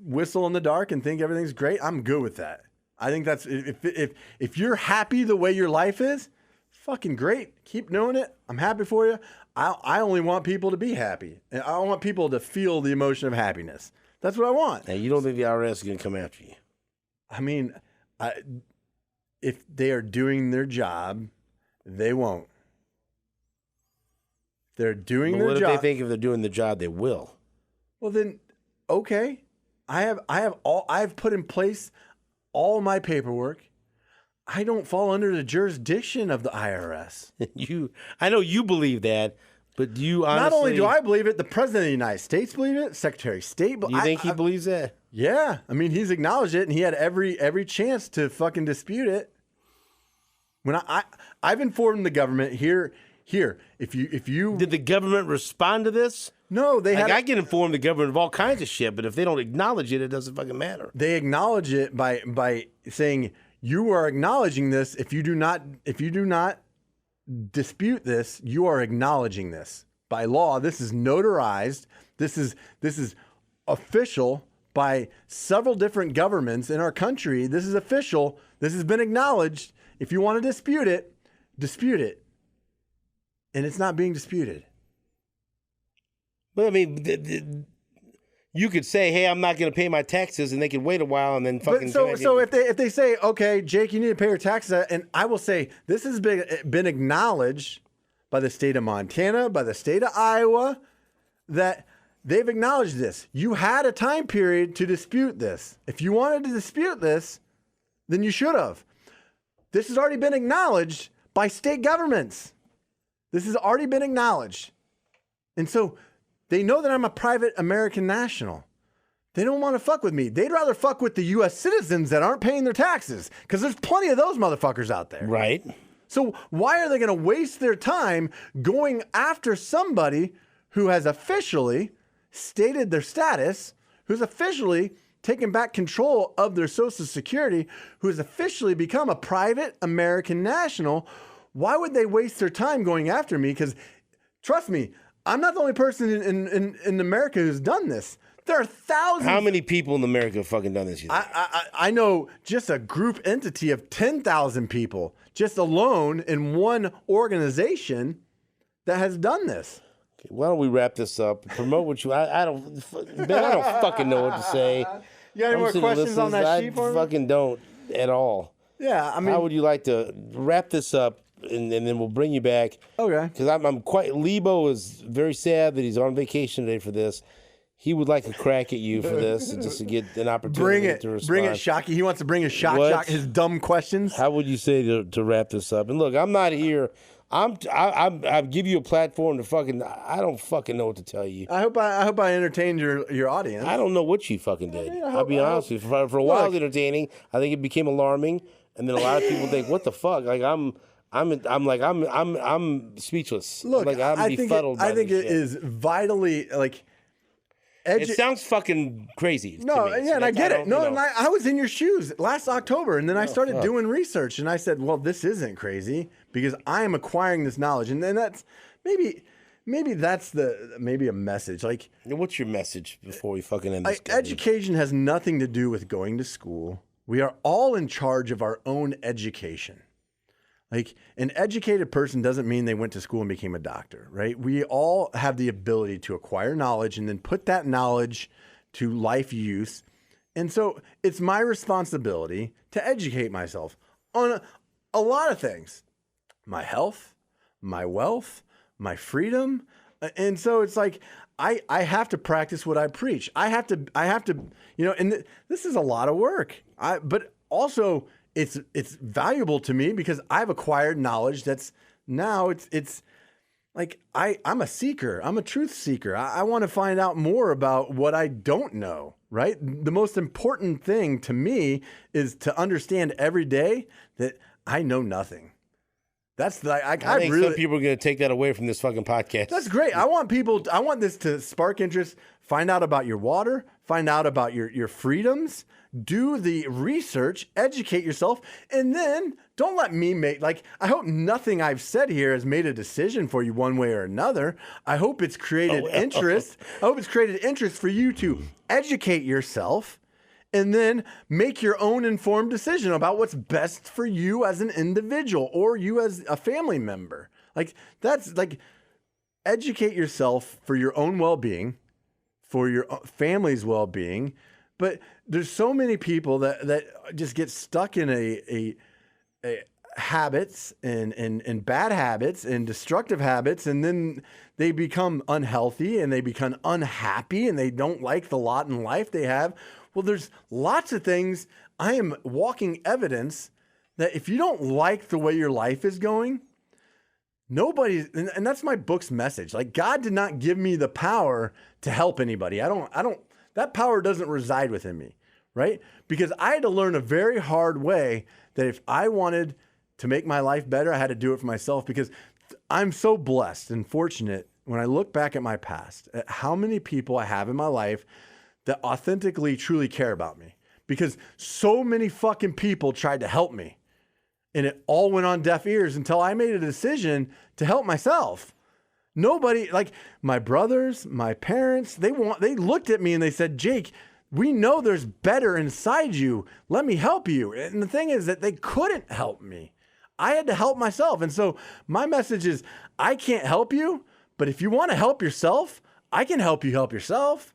whistle in the dark and think everything's great. I'm good with that. I think that's if you're happy the way your life is, fucking great. Keep doing it. I'm happy for you. I only want people to be happy, and I want people to feel the emotion of happiness. That's what I want. Now, you don't think the IRS is going to come after you? I mean, if they are doing their job, they won't. If they're doing their what job. What if they think if they're doing the job, they will? Well, then, okay. I've put in place all my paperwork. I don't fall under the jurisdiction of the IRS. I know you believe that, but do you honestly? Not only do I believe it, the President of the United States believe it, Secretary of State. Do you think he believes that? Yeah. I mean, he's acknowledged it, and he had every chance to fucking dispute it. When I've informed the government here, if you Did the government respond to this? No, they had. I can inform the government of all kinds of shit, but if they don't acknowledge it, it doesn't fucking matter. They acknowledge it by saying you are acknowledging this. If you do not dispute this, you are acknowledging this. By law, this is notarized. This is official by several different governments in our country. This is official. This has been acknowledged. If you want to dispute it, dispute it. And it's not being disputed. But I mean, you could say, "Hey, I'm not going to pay my taxes," and they could wait a while and then fucking. But so if they say, "Okay, Jake, you need to pay your taxes," and I will say this has been acknowledged by the state of Montana, by the state of Iowa, that they've acknowledged this. You had a time period to dispute this. If you wanted to dispute this, then you should have. This has already been acknowledged by state governments. This has already been acknowledged. And so they know that I'm a private American national. They don't want to fuck with me. They'd rather fuck with the U.S. citizens that aren't paying their taxes because there's plenty of those motherfuckers out there. Right. So why are they going to waste their time going after somebody who has officially stated their status, who's officially taken back control of their Social Security, who has officially become a private American national? Why would they waste their time going after me? Because trust me, I'm not the only person in America who's done this. There are thousands. How many people in America have fucking done this? I know just a group entity of 10,000 people, just alone in one organization that has done this. Okay, why don't we wrap this up? Promote what you. I don't fucking know what to say. You got any more questions on that sheet for me? I fucking don't at all. Yeah, I mean, how would you like to wrap this up? And then we'll bring you back. Okay. Because I'm quite. Lebo is very sad that he's on vacation today for this. He would like to crack at you for this, just to get an opportunity to respond. Bring it, Shocky. He wants to bring his shock, his dumb questions. How would you say to wrap this up? And look, I'm not here. I give you a platform to fucking. I don't fucking know what to tell you. I hope I entertained your audience. I don't know what you fucking did. I'll be honest with you. For a while, it was entertaining. I think it became alarming, and then a lot of people think, "What the fuck?" Like I'm speechless. Look, I'm befuddled. I think it is vitally like. It sounds fucking crazy. No, yeah, and I get it. No, and I was in your shoes last October, and then I started doing research, and I said, well, this isn't crazy because I am acquiring this knowledge, and then that's maybe that's maybe a message. Like, what's your message before we fucking end this? Education has nothing to do with going to school. We are all in charge of our own education. Like, an educated person doesn't mean they went to school and became a doctor, right? We all have the ability to acquire knowledge and then put that knowledge to life use. And so it's my responsibility to educate myself on a lot of things. My health, my wealth, my freedom. And so it's like, I have to practice what I preach. I have to, and this is a lot of work. But also it's valuable to me because I've acquired knowledge that's now it's like, I'm a seeker. I'm a truth seeker. I want to find out more about what I don't know, right? The most important thing to me is to understand every day that I know nothing. That's I think really, some people are going to take that away from this fucking podcast. That's great. I want this to spark interest, find out about your water, find out about your freedoms, do the research, educate yourself, and then don't let me I hope nothing I've said here has made a decision for you one way or another. I hope it's created interest. I hope it's created interest for you to educate yourself and then make your own informed decision about what's best for you as an individual or you as a family member. Educate yourself for your own well-being, for your family's well-being. But there's so many people that just get stuck in a habits and bad habits and destructive habits, and then they become unhealthy and they become unhappy and they don't like the lot in life they have. Well, there's lots of things. I am walking evidence that if you don't like the way your life is going, and that's my book's message. Like, God did not give me the power to help anybody. That power doesn't reside within me, right? Because I had to learn a very hard way that if I wanted to make my life better, I had to do it for myself, because I'm so blessed and fortunate when I look back at my past, at how many people I have in my life that authentically, truly care about me, because so many fucking people tried to help me and it all went on deaf ears until I made a decision to help myself. Nobody, like my brothers, my parents, they looked at me and they said, Jake, we know there's better inside you. Let me help you. And the thing is that they couldn't help me. I had to help myself. And so my message is, I can't help you, but if you want to help yourself, I can help you help yourself.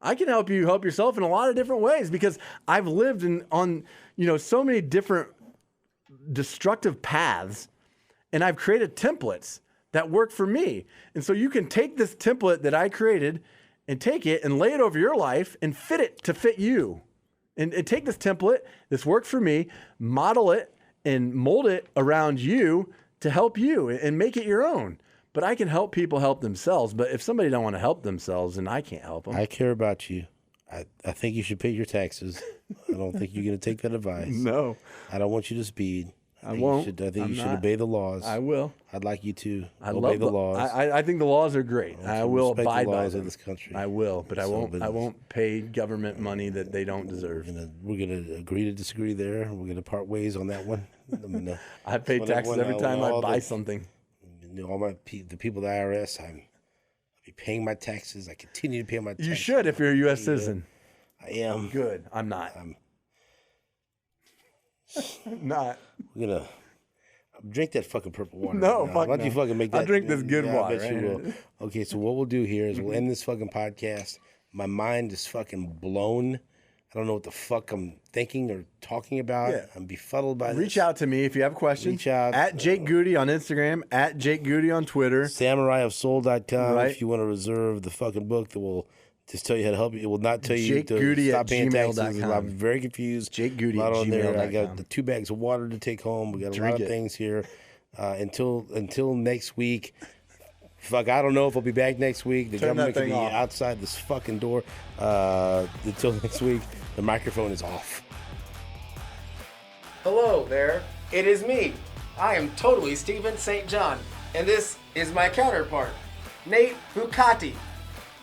I can help you help yourself in a lot of different ways, because I've lived on so many different destructive paths, and I've created templates that work for me. And so you can take this template that I created and take it and lay it over your life and fit it to fit you. And take this template, this worked for me, model it and mold it around you to help you and make it your own. But I can help people help themselves. But if somebody don't want to help themselves, then I can't help them. I care about you. I think you should pay your taxes. I don't think you're going to take that advice. No. I don't want you to speed. I won't. I think you should obey the laws. I will. I'd like you to I obey love the laws. I think the laws are great. I will respect the abide by laws them. of this country. I will, but I So, won't. but- I won't pay government money that they don't deserve. We're gonna agree to disagree there. We're gonna part ways on that one. I pay taxes every time I buy something. All the people at the IRS, I'll be paying my taxes. I continue to pay my taxes. You should if you're a U.S. citizen. I am. Good. I'm not. Not. We're gonna drink that fucking purple water. No, right now. fuck Why don't you no. fucking make that? I'll drink this good Yeah, I water, bet you right? will. Okay, so what we'll do here is we'll end this fucking podcast. My mind is fucking blown. I don't know what the fuck I'm thinking or talking about. Yeah. I'm befuddled by this. Reach out to me if you have questions. Reach out. At Jake Goody on Instagram. At Jake Goody on Twitter. SamuraiOfSoul.com Right. if you want to reserve the fucking book that will just tell you how to help you. It will not tell you to JakeGoody stop at paying taxes. gmail.com. I'm very confused. JakeGoody A lot at on there. I gmail.com. got the 2 bags of water to take home. We got a Drink lot of it. things here. Until next week. Fuck, I don't know if I'll be back next week. The Turn that government could thing be off. outside this fucking door. Until next week, the microphone is off. Hello there, it is me. I am totally Stephen St. John, and this is my counterpart, Nate Bucati.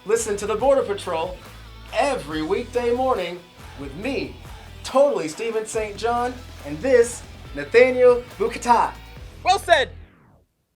Listen to the Border Patrol every weekday morning with me, totally Stephen St. John, and this, Nathaniel Bucata. Well said!